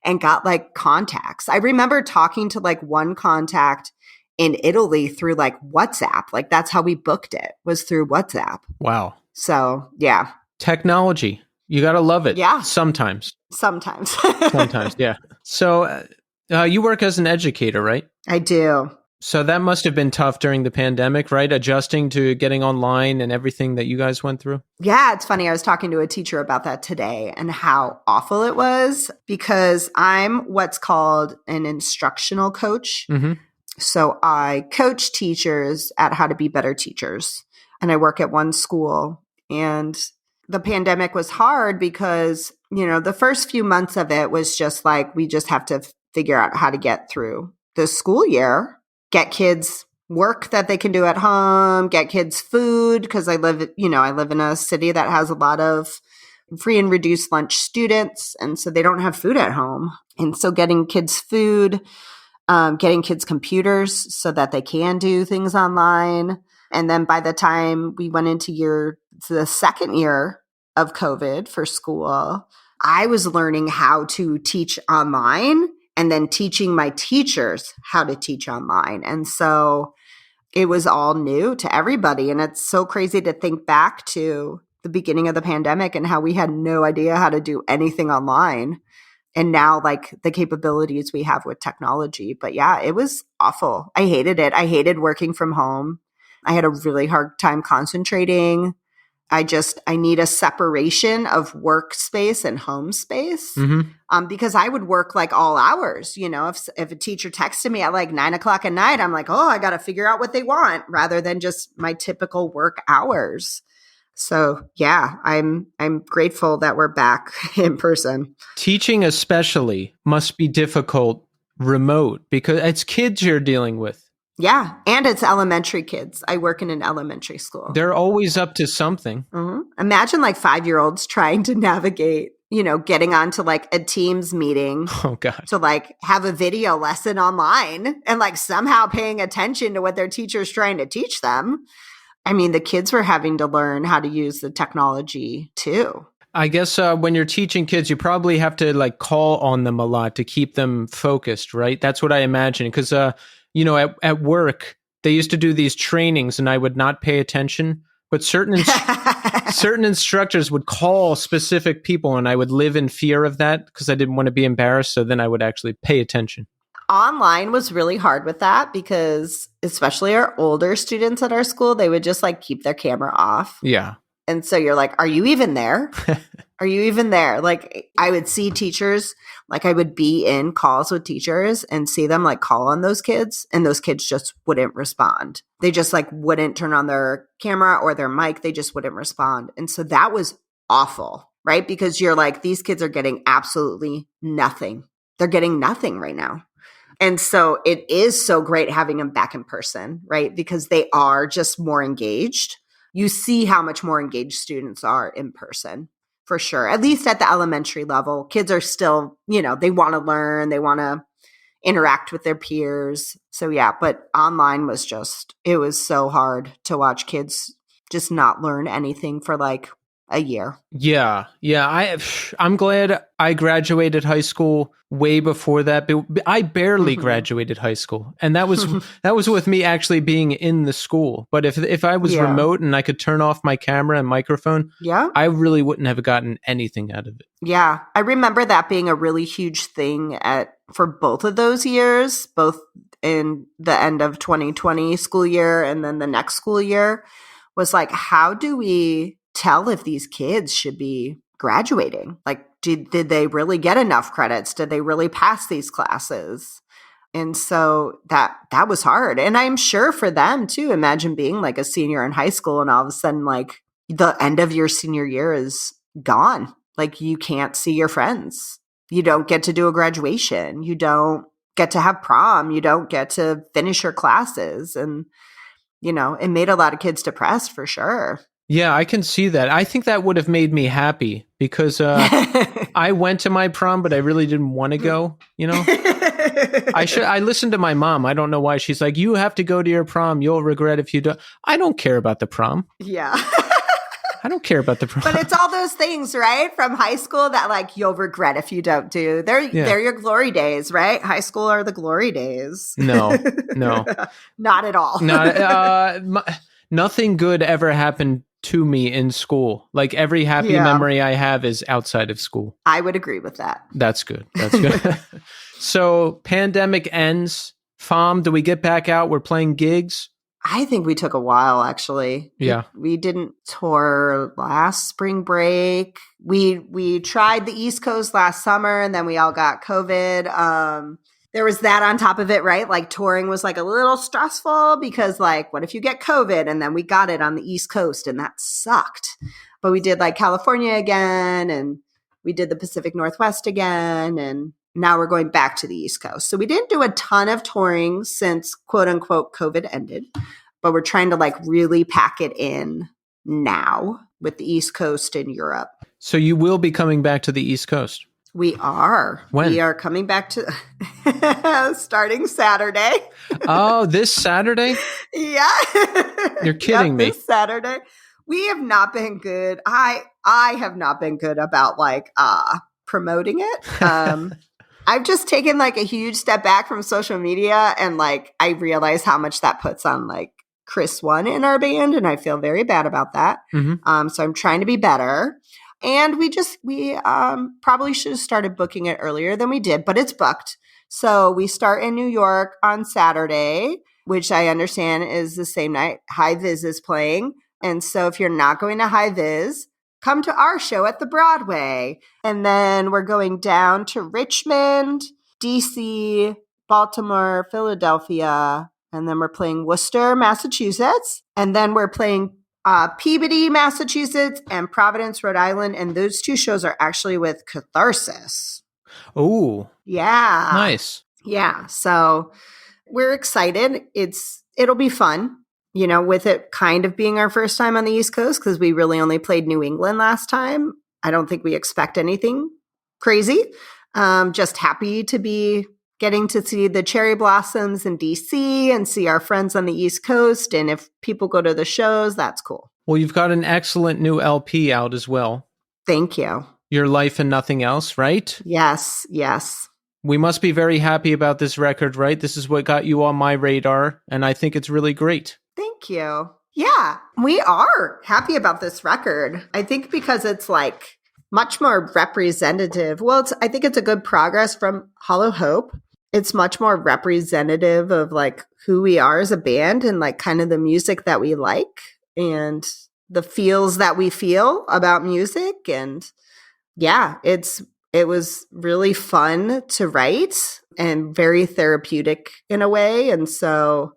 and got like contacts. I remember talking to like one contact in Italy through like WhatsApp. Like that's how we booked it, was through WhatsApp. Wow. So yeah. Technology. You got to love it. Yeah. Sometimes. Sometimes. Yeah. So you work as an educator, right? I do. So that must have been tough during the pandemic, right? Adjusting to getting online and everything that you guys went through. Yeah, it's funny. I was talking to a teacher about that today and how awful it was, because I'm what's called an instructional coach. Mm-hmm. So I coach teachers at how to be better teachers. And I work at one school. And the pandemic was hard because, you know, the first few months of it was just like, we just have to figure out how to get through the school year, get kids work that they can do at home, get kids food, because I live in a city that has a lot of free and reduced lunch students, and so they don't have food at home. And so getting kids food, getting kids computers so that they can do things online. And then by the time we went into the second year of COVID for school, I was learning how to teach online and then teaching my teachers how to teach online. And so it was all new to everybody. And it's so crazy to think back to the beginning of the pandemic and how we had no idea how to do anything online. And now, like, the capabilities we have with technology. But yeah, it was awful. I hated it. I hated working from home. I had a really hard time concentrating. I need a separation of workspace and home space, because I would work like all hours. You know, if a teacher texted me at like 9:00 at night, I'm like, oh, I got to figure out what they want rather than just my typical work hours. So yeah, I'm grateful that we're back in person. Teaching especially must be difficult remote because it's kids you're dealing with. Yeah, and it's elementary kids. I work in an elementary school. They're always up to something. Imagine like 5-year-olds trying to navigate, getting onto like a Teams meeting. Oh God. To like have a video lesson online and like somehow paying attention to what their teacher's trying to teach them. I mean, the kids were having to learn how to use the technology too. I guess when you're teaching kids, you probably have to like call on them a lot to keep them focused, right? That's what I imagine. Because, at work, they used to do these trainings and I would not pay attention. But certain instructors would call specific people and I would live in fear of that because I didn't want to be embarrassed. So then I would actually pay attention. Online was really hard with that because especially our older students at our school, they would just like keep their camera off. Yeah. And so you're like, are you even there? Are you even there? Like I would see teachers, like I would be in calls with teachers and see them like call on those kids and those kids just wouldn't respond. They just like wouldn't turn on their camera or their mic. They just wouldn't respond. And so that was awful, right? Because you're like, these kids are getting absolutely nothing. They're getting nothing right now. And so it is so great having them back in person, right? Because they are just more engaged. You see how much more engaged students are in person, for sure. At least at the elementary level, kids are still, they want to learn, they want to interact with their peers. So yeah, but online was it was so hard to watch kids just not learn anything for like a year. Yeah. I'm glad I graduated high school way before that. But I barely graduated high school, and that was with me actually being in the school. But if I was remote and I could turn off my camera and microphone, I really wouldn't have gotten anything out of it. Yeah, I remember that being a really huge thing for both of those years, both in the end of 2020 school year and then the next school year, was like, how do we tell if these kids should be graduating? Like, did they really get enough credits? Did they really pass these classes? And so that was hard. And I'm sure for them too, imagine being like a senior in high school and all of a sudden like the end of your senior year is gone. Like you can't see your friends. You don't get to do a graduation. You don't get to have prom. You don't get to finish your classes. And, it made a lot of kids depressed for sure. Yeah, I can see that. I think that would have made me happy because I went to my prom, but I really didn't want to go, I listened to my mom. I don't know why. She's like, you have to go to your prom. You'll regret if you don't. I don't care about the prom. Yeah. I don't care about the prom. But it's all those things, right? From high school that like you'll regret if you don't do. They're your glory days, right? High school are the glory days. No. Not at all. Nothing good ever happened to me in school. Like every happy memory I have is outside of school. I would agree with that. That's good. So pandemic ends. Faim, do we get back out? We're playing gigs. I think we took a while, actually. Yeah. We didn't tour last spring break. We tried the East Coast last summer and then we all got COVID. There was that on top of it, right? Like touring was like a little stressful because like, what if you get COVID? And then we got it on the East Coast and that sucked. But we did like California again and we did the Pacific Northwest again. And now we're going back to the East Coast. So we didn't do a ton of touring since quote unquote COVID ended, but we're trying to like really pack it in now with the East Coast and Europe. So you will be coming back to the East Coast? We are. When? We are coming back to starting Saturday. Oh, this Saturday? Yeah. You're kidding me. This Saturday. We have not been good. I have not been good about like promoting it. I've just taken like a huge step back from social media, and like I realize how much that puts on like Chris One in our band, and I feel very bad about that. Mm-hmm. So I'm trying to be better. And we probably should have started booking it earlier than we did, but it's booked. So we start in New York on Saturday, which I understand is the same night High Viz is playing. And so if you're not going to High Viz, come to our show at the Broadway. And then we're going down to Richmond, DC, Baltimore, Philadelphia, and then we're playing Worcester, Massachusetts. And then we're playing Peabody, Massachusetts, and Providence, Rhode Island. And those two shows are actually with Catharsis. Oh, yeah. Nice. Yeah. So we're excited. It'll be fun, you know, with it kind of being our first time on the East Coast, because we really only played New England last time. I don't think we expect anything crazy. Just happy to be getting to see the cherry blossoms in DC and see our friends on the East Coast. And if people go to the shows, that's cool. Well, you've got an excellent new LP out as well. Thank you. Your Life and Nothing Else, right? Yes, yes. We must be very happy about this record, right? This is what got you on my radar, and I think it's really great. Thank you. Yeah, we are happy about this record. I think because it's like much more representative. Well, I think it's a good progress from Hollow Hope. It's much more representative of like who we are as a band and like kind of the music that we like and the feels that we feel about music. And yeah, it was really fun to write and very therapeutic in a way. And so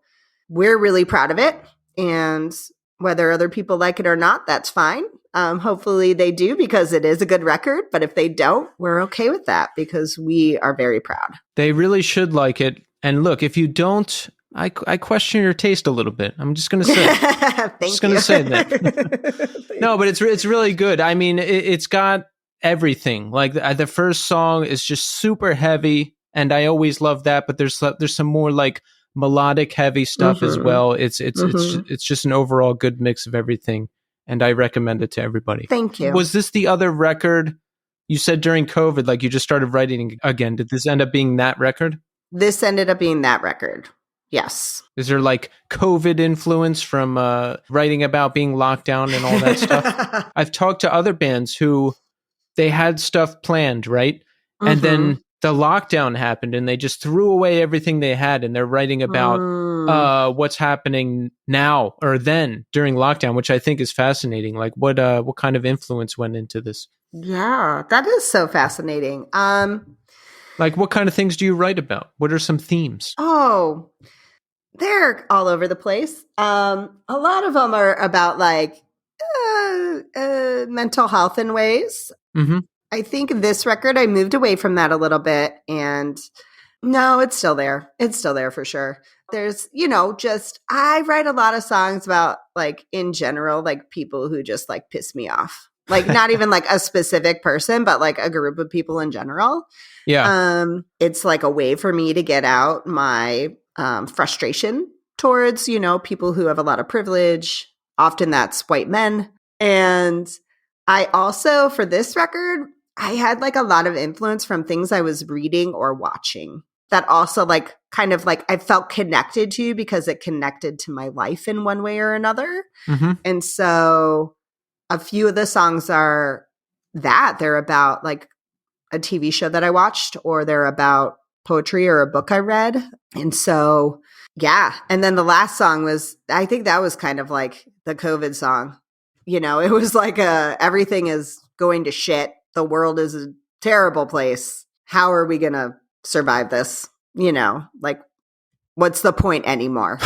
we're really proud of it. And whether other people like it or not, that's fine. Hopefully they do, because it is a good record. But if they don't, we're okay with that because we are very proud. They really should like it. And look, if you don't, I question your taste a little bit. I'm just going to say. Thank you. Say that. No, but it's really good. I mean, it's got everything. Like the first song is just super heavy, and I always love that. But there's some more like melodic heavy stuff as well. It's just an overall good mix of everything, and I recommend it to everybody. Thank you. Was this the other record you said during COVID, like you just started writing again? Did this end up being that record? This ended up being that record. Yes. Is there like COVID influence from writing about being locked down and all that stuff? I've talked to other bands who they had stuff planned, right? And then the lockdown happened and they just threw away everything they had, and they're writing about what's happening now or then during lockdown, which I think is fascinating. Like what kind of influence went into this? Yeah, that is so fascinating. Like what kind of things do you write about? What are some themes? Oh, they're all over the place. A lot of them are about like mental health in ways. Mm-hmm. I think this record, I moved away from that a little bit, and no, it's still there. It's still there for sure. There's, I write a lot of songs about like in general, like people who just like piss me off. Like not even like a specific person, but like a group of people in general. Yeah. It's like a way for me to get out my frustration towards, people who have a lot of privilege. Often that's white men. And I also, for this record, I had like a lot of influence from things I was reading or watching that also like kind of like I felt connected to because it connected to my life in one way or another. Mm-hmm. And so a few of the songs are that they're about like a TV show that I watched, or they're about poetry or a book I read. And so, yeah. And then the last song was, I think that was kind of like the COVID song. It was like everything is going to shit. The world is a terrible place. How are we going to survive this? Like what's the point anymore?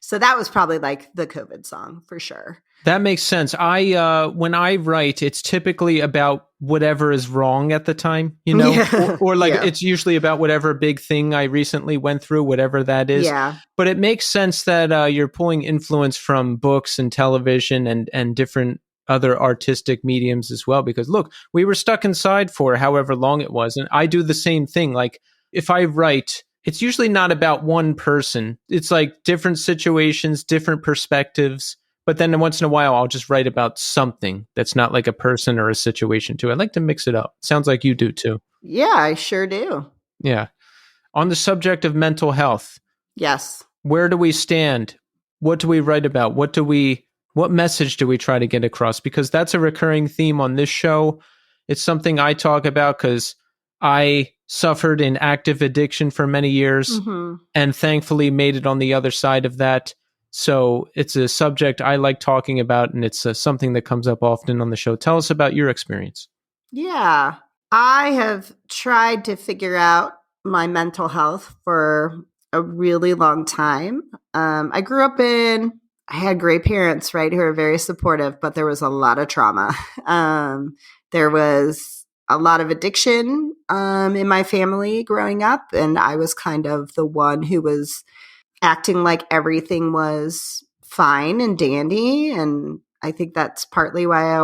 So that was probably like the COVID song for sure. That makes sense. When I write, it's typically about whatever is wrong at the time, you know, Yeah. or like Yeah. it's usually about whatever big thing I recently went through, whatever that is. Yeah. But it makes sense that you're pulling influence from books and television and different other artistic mediums as well. Because look, we were stuck inside for however long it was. And I do the same thing. Like if I write, it's usually not about one person. It's like different situations, different perspectives. But then once in a while, I'll just write about something that's not like a person or a situation too. I like to mix it up. Sounds like you do too. Yeah, I sure do. Yeah. On the subject of mental health, Yes. where do we stand? What do we write about? What message do we try to get across? Because that's a recurring theme on this show. It's something I talk about because I suffered in active addiction for many years and thankfully made it on the other side of that. So it's a subject I like talking about, and it's something that comes up often on the show. Tell us about your experience. Yeah. I have tried to figure out my mental health for a really long time. I grew up I had great parents, right, who are very supportive, but there was a lot of trauma. There was a lot of addiction in my family growing up, and I was kind of the one who was acting like everything was fine and dandy. And I think that's partly why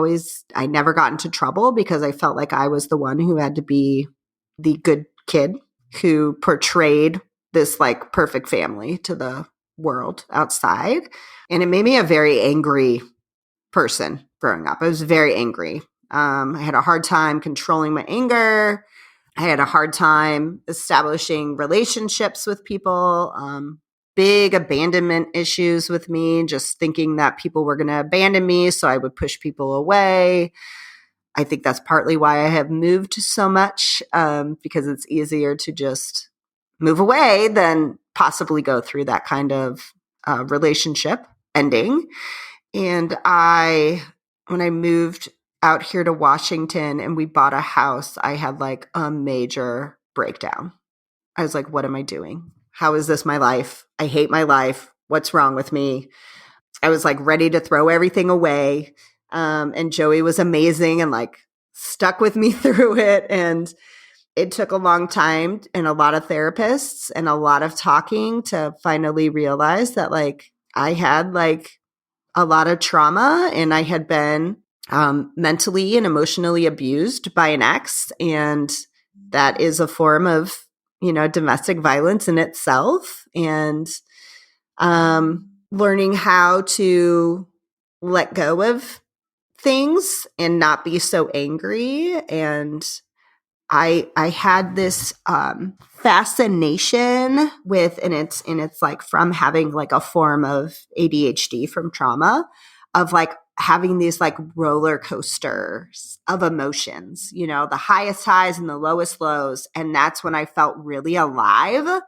I never got into trouble, because I felt like I was the one who had to be the good kid who portrayed this like perfect family to the world outside. And it made me a very angry person growing up. I was very angry. I had a hard time controlling my anger. I had a hard time establishing relationships with people. Big abandonment issues with me, just thinking that people were going to abandon me. So I would push people away. I think that's partly why I have moved so much, because it's easier to just move away than possibly go through that kind of relationship ending. And when I moved out here to Washington and we bought a house, I had like a major breakdown. I was like, what am I doing? How is this my life? I hate my life. What's wrong with me? I was like ready to throw everything away. And Joey was amazing and like stuck with me through it. And it took a long time and a lot of therapists and a lot of talking to finally realize that like I had like a lot of trauma and I had been mentally and emotionally abused by an ex. And that is a form of, domestic violence in itself. And learning how to let go of things and not be so angry. And I had this fascination with, and it's like from having like a form of ADHD from trauma, of like having these like roller coasters of emotions, the highest highs and the lowest lows. And that's when I felt really alive,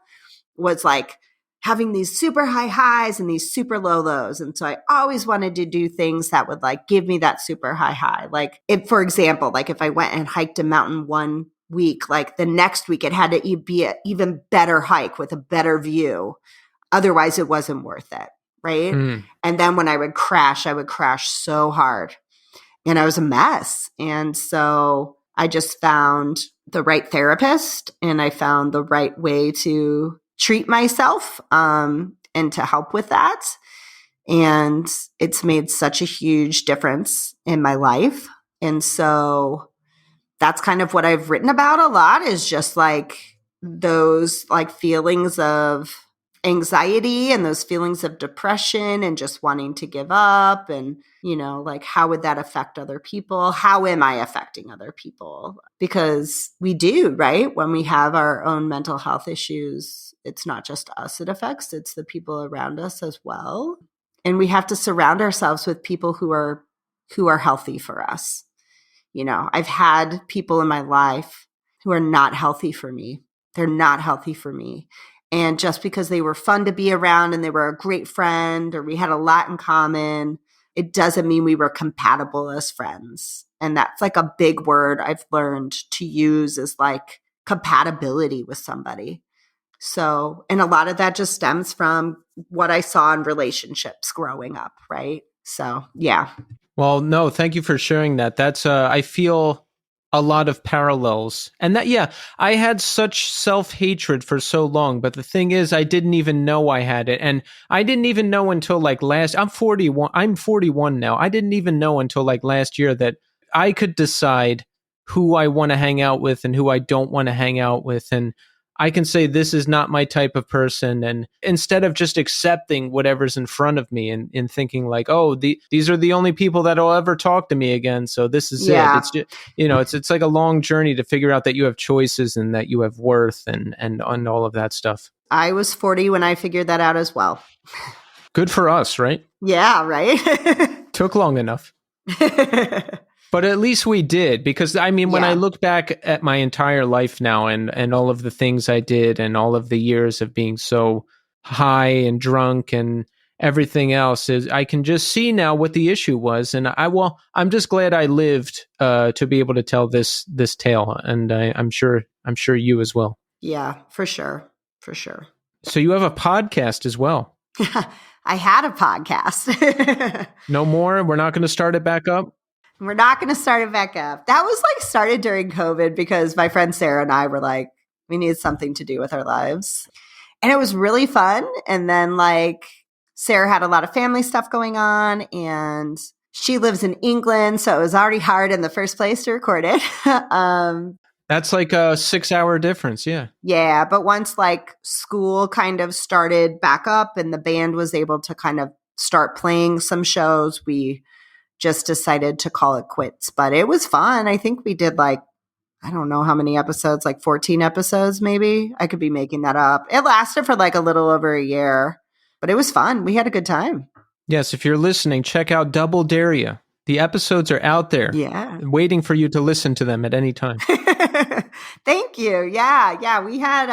was like having these super high highs and these super low lows. And so I always wanted to do things that would like give me that super high high. Like for example, like if I went and hiked a mountain one week, like the next week it had to be an even better hike with a better view. Otherwise it wasn't worth it. Right. And then when I would crash so hard and I was a mess. And so I just found the right therapist and I found the right way to treat myself and to help with that. And it's made such a huge difference in my life. And so that's kind of what I've written about a lot, is just like those like feelings of anxiety and those feelings of depression and just wanting to give up. And, like how would that affect other people? How am I affecting other people? Because we do, right? When we have our own mental health issues, it's not just us it affects, it's the people around us as well. And we have to surround ourselves with people who are healthy for us. I've had people in my life who are not healthy for me. They're not healthy for me. And just because they were fun to be around and they were a great friend or we had a lot in common, it doesn't mean we were compatible as friends. And that's like a big word I've learned to use, is like compatibility with somebody. So, and a lot of that just stems from what I saw in relationships growing up, right? So, yeah. Well, no, thank you for sharing that. That's I feel a lot of parallels. And that, yeah, I had such self-hatred for so long, but the thing is, I didn't even know I had it. And I didn't even know until like I'm 41 now. I didn't even know until like last year that I could decide who I want to hang out with and who I don't want to hang out with. And I can say this is not my type of person. And instead of just accepting whatever's in front of me and thinking like, oh, these are the only people that'll ever talk to me again. So this is it. It's just, it's like a long journey to figure out that you have choices and that you have worth and all of that stuff. I was 40 when I figured that out as well. Good for us, right? Yeah, right? Took long enough. But at least we did, because I mean, when I look back at my entire life now and all of the things I did and all of the years of being so high and drunk and everything else, is I can just see now what the issue was. And I'm just glad I lived to be able to tell this tale. And I'm sure you as well. Yeah, for sure. For sure. So you have a podcast as well. I had a podcast. No more? We're not going to start it back up? We're not going to start it back up. That was like started during COVID because my friend Sarah and I were like, we needed something to do with our lives. And it was really fun. And then like Sarah had a lot of family stuff going on and she lives in England. So it was already hard in the first place to record it. That's like a 6-hour difference. Yeah. Yeah. But once like school kind of started back up and the band was able to kind of start playing some shows, we just decided to call it quits. But it was fun. I think we did like, I don't know how many episodes, like 14 episodes maybe. I could be making that up. It lasted for like a little over a year, but it was fun. We had a good time. Yes, if you're listening, check out Double Dare Ya. The episodes are out there, waiting for you to listen to them at any time. Thank you. Yeah. We had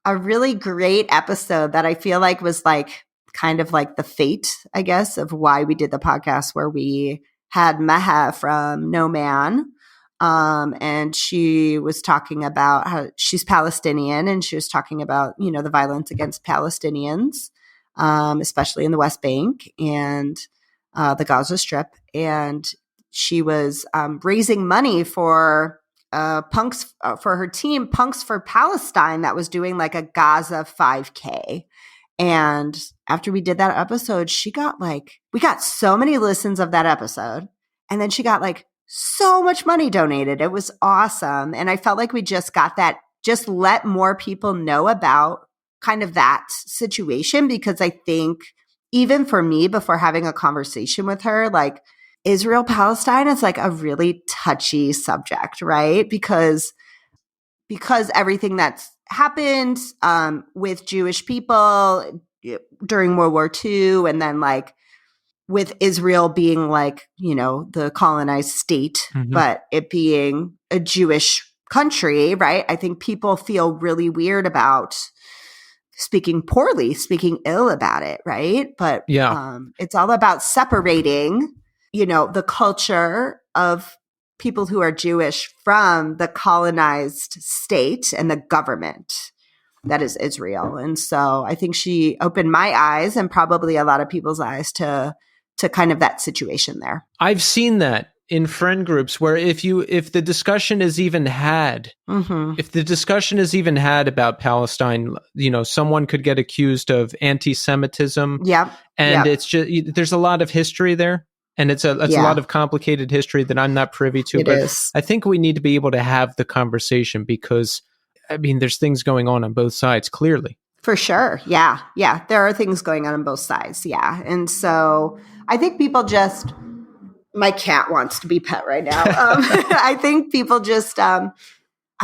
a really great episode that I feel like was like kind of like the fate, I guess, of why we did the podcast, where we had Meha from No Man. And she was talking about how she's Palestinian and she was talking about, the violence against Palestinians, especially in the West Bank and the Gaza Strip. And she was raising money for punks for her team, Punks for Palestine, that was doing like a Gaza 5K. And after we did that episode, we got so many listens of that episode. And then she got like so much money donated. It was awesome. And I felt like we just got that, just let more people know about kind of that situation. Because I think even for me, before having a conversation with her, like Israel, Palestine is like a really touchy subject, right? Because everything that's happened with Jewish people during World War II, and then like with Israel being like, the colonized state, but it being a Jewish country, right? I think people feel really weird about speaking ill about it, right? But it's all about separating, the culture of people who are Jewish from the colonized state and the government that is Israel. And so I think she opened my eyes and probably a lot of people's eyes to kind of that situation there. I've seen that in friend groups where if the discussion is even had, if the discussion is even had about Palestine, someone could get accused of anti-Semitism. And it's just, there's a lot of history there. And it's a lot of complicated history that I'm not privy to. But I think we need to be able to have the conversation because, I mean, there's things going on both sides, clearly. For sure. Yeah. There are things going on both sides. Yeah. And so I think people just, my cat wants to be pet right now. I think people just, I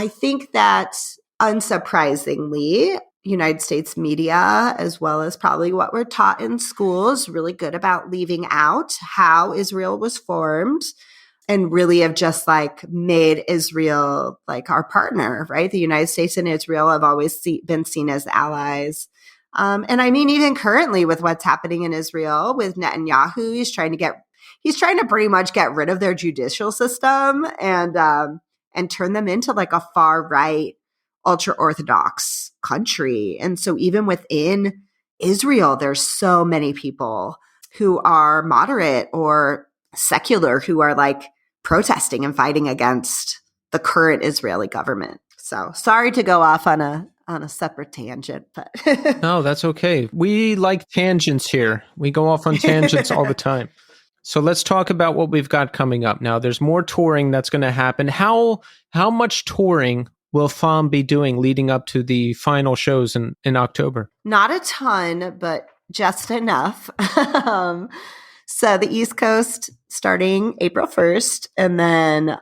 think that unsurprisingly, United States media, as well as probably what we're taught in schools, really good about leaving out how Israel was formed and really have just like made Israel like our partner, right? The United States and Israel have always been seen as allies. And I mean, even currently with what's happening in Israel with Netanyahu, he's trying to pretty much get rid of their judicial system and turn them into like a far right, ultra Orthodox country. And so even within Israel, there's so many people who are moderate or secular who are like protesting and fighting against the current Israeli government. So sorry to go off on a separate tangent, but No, that's okay. We like tangents here. We go off on tangents all the time. So let's talk about what we've got coming up. Now, there's more touring that's going to happen. How much touring will Faim be doing leading up to the final shows in October? Not a ton, but just enough. So the East Coast starting April 1st, and then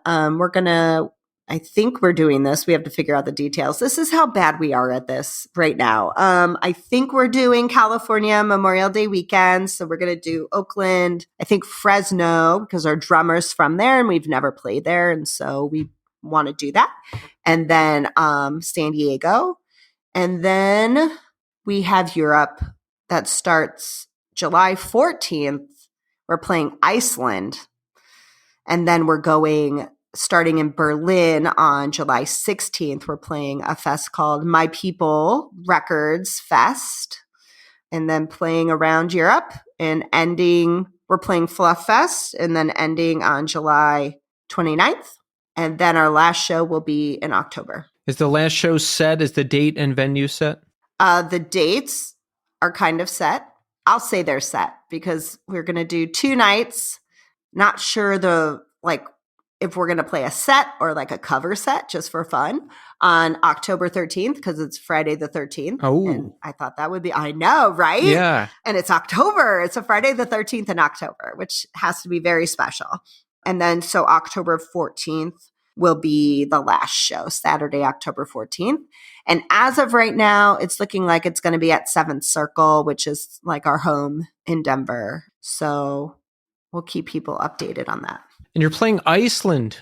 I think we're doing this. We have to figure out the details. This is how bad we are at this right now. I think we're doing California Memorial Day weekend. So we're going to do Oakland, I think Fresno, because our drummer's from there and we've never played there. And so we want to do that. And then San Diego. And then we have Europe that starts July 14th. We're playing Iceland. And then we're starting in Berlin on July 16th. We're playing a fest called My People Records Fest. And then playing around Europe and we're playing Fluff Fest and then ending on July 29th. And then our last show will be in October. Is the last show set? Is the date and venue set? The dates are kind of set. I'll say they're set because we're going to do 2 nights. Not sure if we're going to play a set or like a cover set just for fun on October 13th because it's Friday the 13th. Oh. And I thought that would be, I know, right? Yeah. And it's October. It's a Friday the 13th in October, which has to be very special. And then so October 14th will be the last show, Saturday, October 14th. And as of right now, it's looking like it's going to be at 7th Circle, which is like our home in Denver. So we'll keep people updated on that. And you're playing Iceland.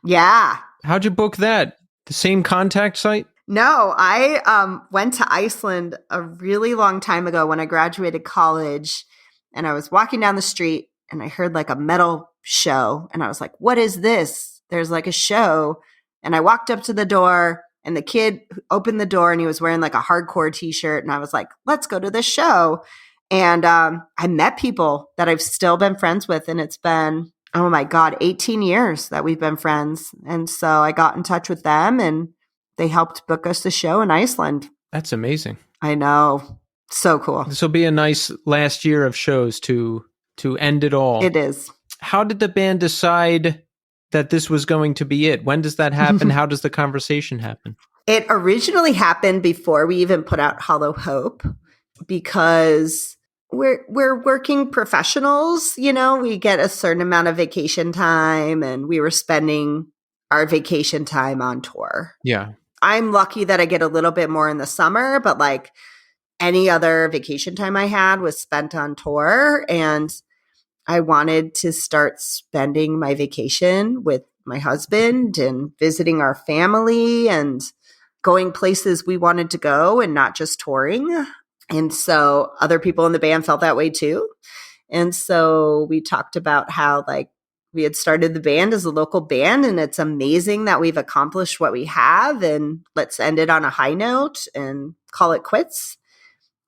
Yeah. How'd you book that? The same contact site? No, I went to Iceland a really long time ago when I graduated college. And I was walking down the street and I heard like a metal show. And I was like, what is this? There's like a show. And I walked up to the door and the kid opened the door and he was wearing like a hardcore t-shirt. And I was like, let's go to this show. And I met people that I've still been friends with. And it's been, oh my God, 18 years that we've been friends. And so I got in touch with them and they helped book us the show in Iceland. That's amazing. I know. So cool. This will be a nice last year of shows to end it all. It is. How did the band decide that this was going to be it? When does that happen? How does the conversation happen? It originally happened before we even put out Hollow Hope because we're working professionals, you know, we get a certain amount of vacation time and we were spending our vacation time on tour. Yeah. I'm lucky that I get a little bit more in the summer, but like any other vacation time I had was spent on tour. And I wanted to start spending my vacation with my husband and visiting our family and going places we wanted to go and not just touring. And so other people in the band felt that way too. And so we talked about how like we had started the band as a local band and it's amazing that we've accomplished what we have and let's end it on a high note and call it quits.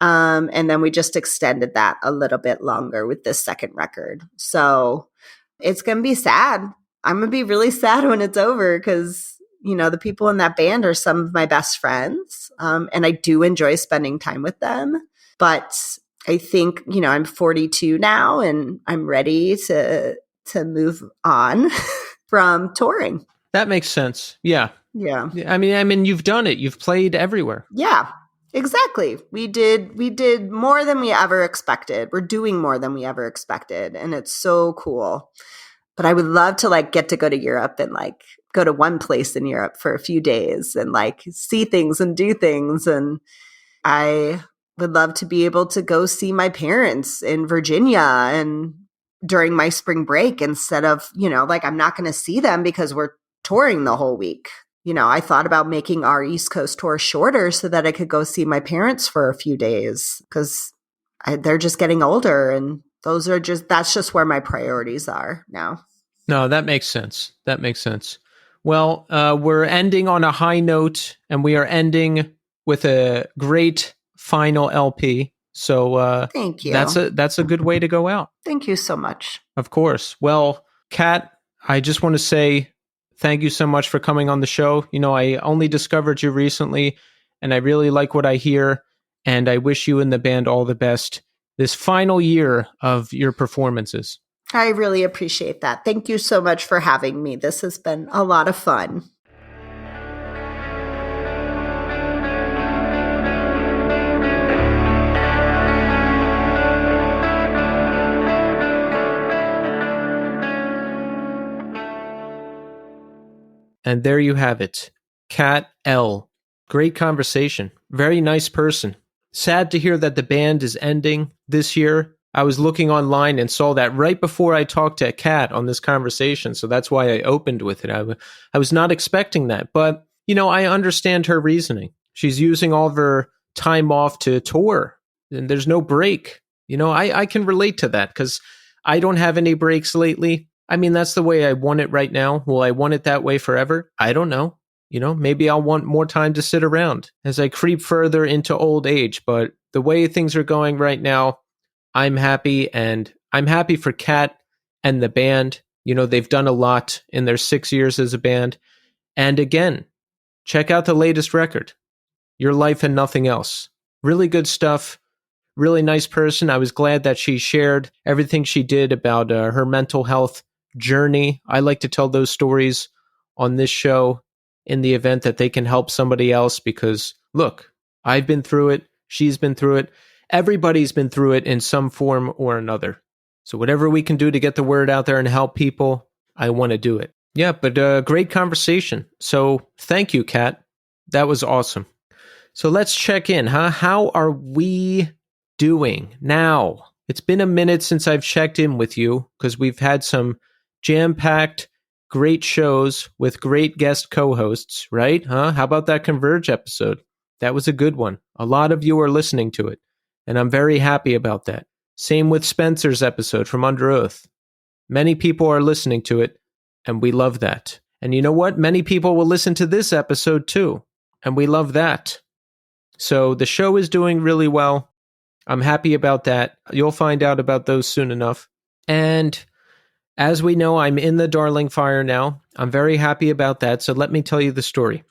And then we just extended that a little bit longer with this second record. So it's going to be sad. I'm going to be really sad when it's over because, you know, the people in that band are some of my best friends. And I do enjoy spending time with them. But I think, you know, I'm 42 now and I'm ready to move on from touring. That makes sense. Yeah. Yeah. I mean, you've done it. You've played everywhere. Yeah. Exactly. We did more than we ever expected. We're doing more than we ever expected. And it's so cool. But I would love to like get to go to Europe and like go to one place in Europe for a few days and like see things and do things. And I would love to be able to go see my parents in Virginia and during my spring break instead of, you know, like I'm not going to see them because we're touring the whole week. You know, I thought about making our East Coast tour shorter so that I could go see my parents for a few days because they're just getting older and that's just where my priorities are now. No, that makes sense. That makes sense. Well, we're ending on a high note and we are ending with a great final LP. So thank you. That's a good way to go out. Thank you so much. Of course. Well, Kat, I just want to say thank you so much for coming on the show. I only discovered you recently, and I really like what I hear, and I wish you and the band all the best this final year of your performances. I really appreciate that. Thank you so much for having me. This has been a lot of fun. And there you have it. Kat L. Great conversation. Very nice person. Sad to hear that the band is ending this year. I was looking online and saw that right before I talked to Kat on this conversation, so that's why I opened with it. I was not expecting that, but, I understand her reasoning. She's using all of her time off to tour, and there's no break. I can relate to that because I don't have any breaks lately. I mean, that's the way I want it right now. Will I want it that way forever? I don't know. Maybe I'll want more time to sit around as I creep further into old age. But the way things are going right now, I'm happy, and I'm happy for Kat and the band. They've done a lot in their 6 years as a band. And again, check out the latest record, Your Life and Nothing Else. Really good stuff. Really nice person. I was glad that she shared everything she did about her mental health journey. I like to tell those stories on this show in the event that they can help somebody else, because look, I've been through it. She's been through it. Everybody's been through it in some form or another. So whatever we can do to get the word out there and help people, I want to do it. Yeah, but great conversation. So thank you, Kat. That was awesome. So let's check in, huh? How are we doing now? It's been a minute since I've checked in with you because we've had some jam-packed, great shows with great guest co-hosts, right? Huh? How about that Converge episode? That was a good one. A lot of you are listening to it, and I'm very happy about that. Same with Spencer's episode from Under Oath. Many people are listening to it, and we love that. And you know what? Many people will listen to this episode too, and we love that. So the show is doing really well. I'm happy about that. You'll find out about those soon enough. And as we know, I'm in the Darling Fire now. I'm very happy about that. So let me tell you the story.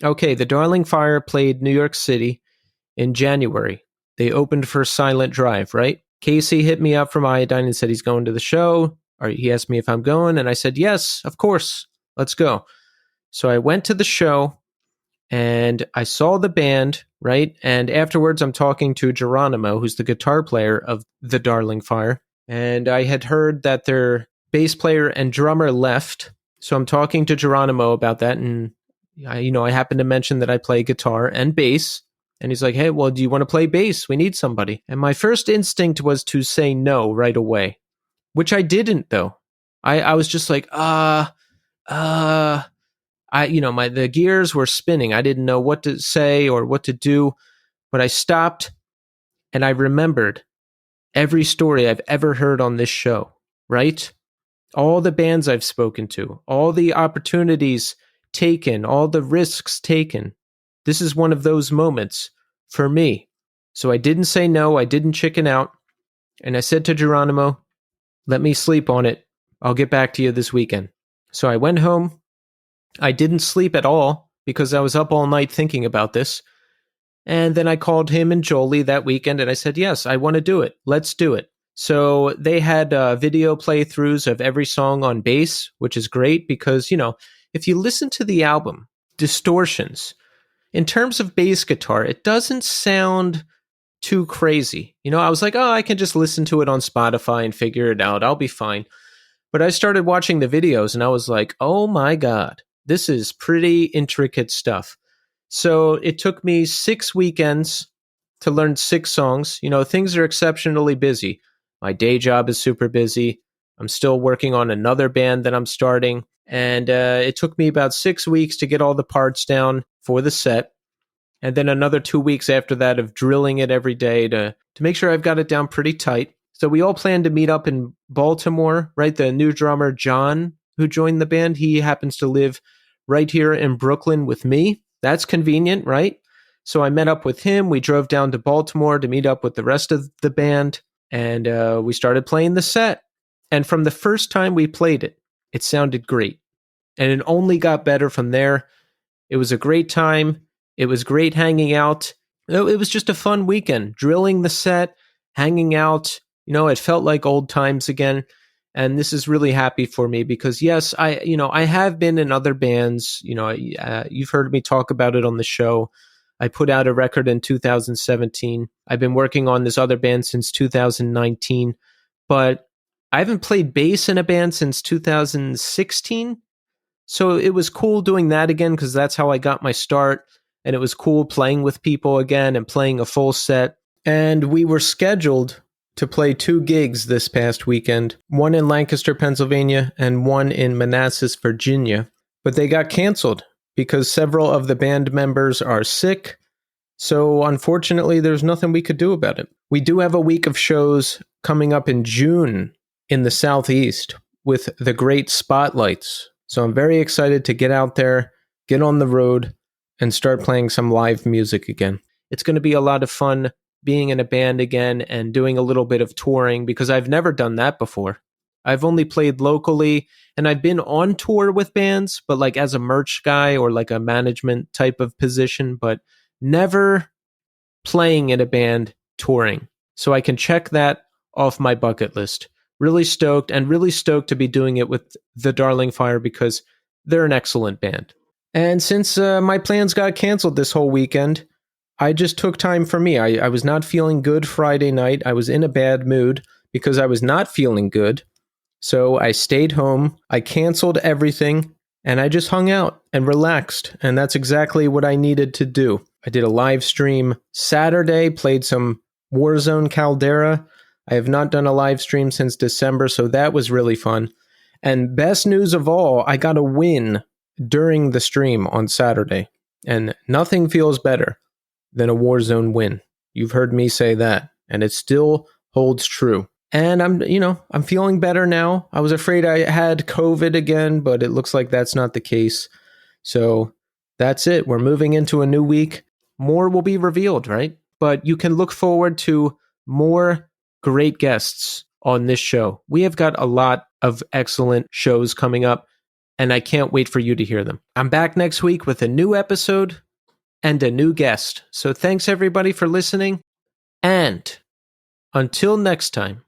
Okay, the Darling Fire played New York City in January. They opened for Silent Drive, right? Casey hit me up from Iodine and said he's going to the show. Or he asked me if I'm going, and I said, yes, of course. Let's go. So I went to the show, and I saw the band, right? And afterwards, I'm talking to Geronimo, who's the guitar player of the Darling Fire. And I had heard that their bass player and drummer left. So I'm talking to Geronimo about that. And, I happened to mention that I play guitar and bass. And he's like, hey, well, do you want to play bass? We need somebody. And my first instinct was to say no right away, which I didn't, though. I was just like, the gears were spinning. I didn't know what to say or what to do, but I stopped and I remembered every story I've ever heard on this show, right? All the bands I've spoken to, all the opportunities taken, all the risks taken. This is one of those moments for me. So I didn't say no. I didn't chicken out. And I said to Geronimo, let me sleep on it. I'll get back to you this weekend. So I went home. I didn't sleep at all because I was up all night thinking about this. And then I called him and Jolie that weekend and I said, yes, I want to do it. Let's do it. So they had video playthroughs of every song on bass, which is great because, if you listen to the album, distortions, in terms of bass guitar, it doesn't sound too crazy. I was like, oh, I can just listen to it on Spotify and figure it out. I'll be fine. But I started watching the videos and I was like, oh my God, this is pretty intricate stuff. So it took me 6 weekends to learn 6 songs. Things are exceptionally busy. My day job is super busy. I'm still working on another band that I'm starting. And it took me about 6 weeks to get all the parts down for the set. And then another 2 weeks after that of drilling it every day to make sure I've got it down pretty tight. So we all planned to meet up in Baltimore, right? The new drummer, John, who joined the band, he happens to live right here in Brooklyn with me. That's convenient, right? So I met up with him. We drove down to Baltimore to meet up with the rest of the band. And we started playing the set. And from the first time we played it, it sounded great. And it only got better from there. It was a great time. It was great hanging out. It was just a fun weekend, drilling the set, hanging out. It felt like old times again. And this is really happy for me because, yes, I have been in other bands. You've heard me talk about it on the show. I put out a record in 2017. I've been working on this other band since 2019, but I haven't played bass in a band since 2016. So it was cool doing that again because that's how I got my start. And it was cool playing with people again and playing a full set. And we were scheduled to play 2 gigs this past weekend, one in Lancaster, Pennsylvania, and one in Manassas, Virginia. But they got canceled because several of the band members are sick. So unfortunately, there's nothing we could do about it. We do have a week of shows coming up in June in the Southeast with the Great Spotlights. So I'm very excited to get out there, get on the road, and start playing some live music again. It's going to be a lot of fun being in a band again and doing a little bit of touring because I've never done that before. I've only played locally and I've been on tour with bands, but like as a merch guy or like a management type of position, but never playing in a band touring. So I can check that off my bucket list. Really stoked to be doing it with the Darling Fire because they're an excellent band. And since my plans got canceled this whole weekend, I just took time for me. I was not feeling good Friday night. I was in a bad mood because I was not feeling good. So I stayed home. I canceled everything and I just hung out and relaxed. And that's exactly what I needed to do. I did a live stream Saturday, played some Warzone Caldera. I have not done a live stream since December, so that was really fun. And best news of all, I got a win during the stream on Saturday. And nothing feels better than a Warzone win. You've heard me say that, and it still holds true. And I'm feeling better now. I was afraid I had COVID again, but it looks like that's not the case. So that's it. We're moving into a new week. More will be revealed, right? But you can look forward to more great guests on this show. We have got a lot of excellent shows coming up, and I can't wait for you to hear them. I'm back next week with a new episode and a new guest. So thanks everybody for listening. And until next time,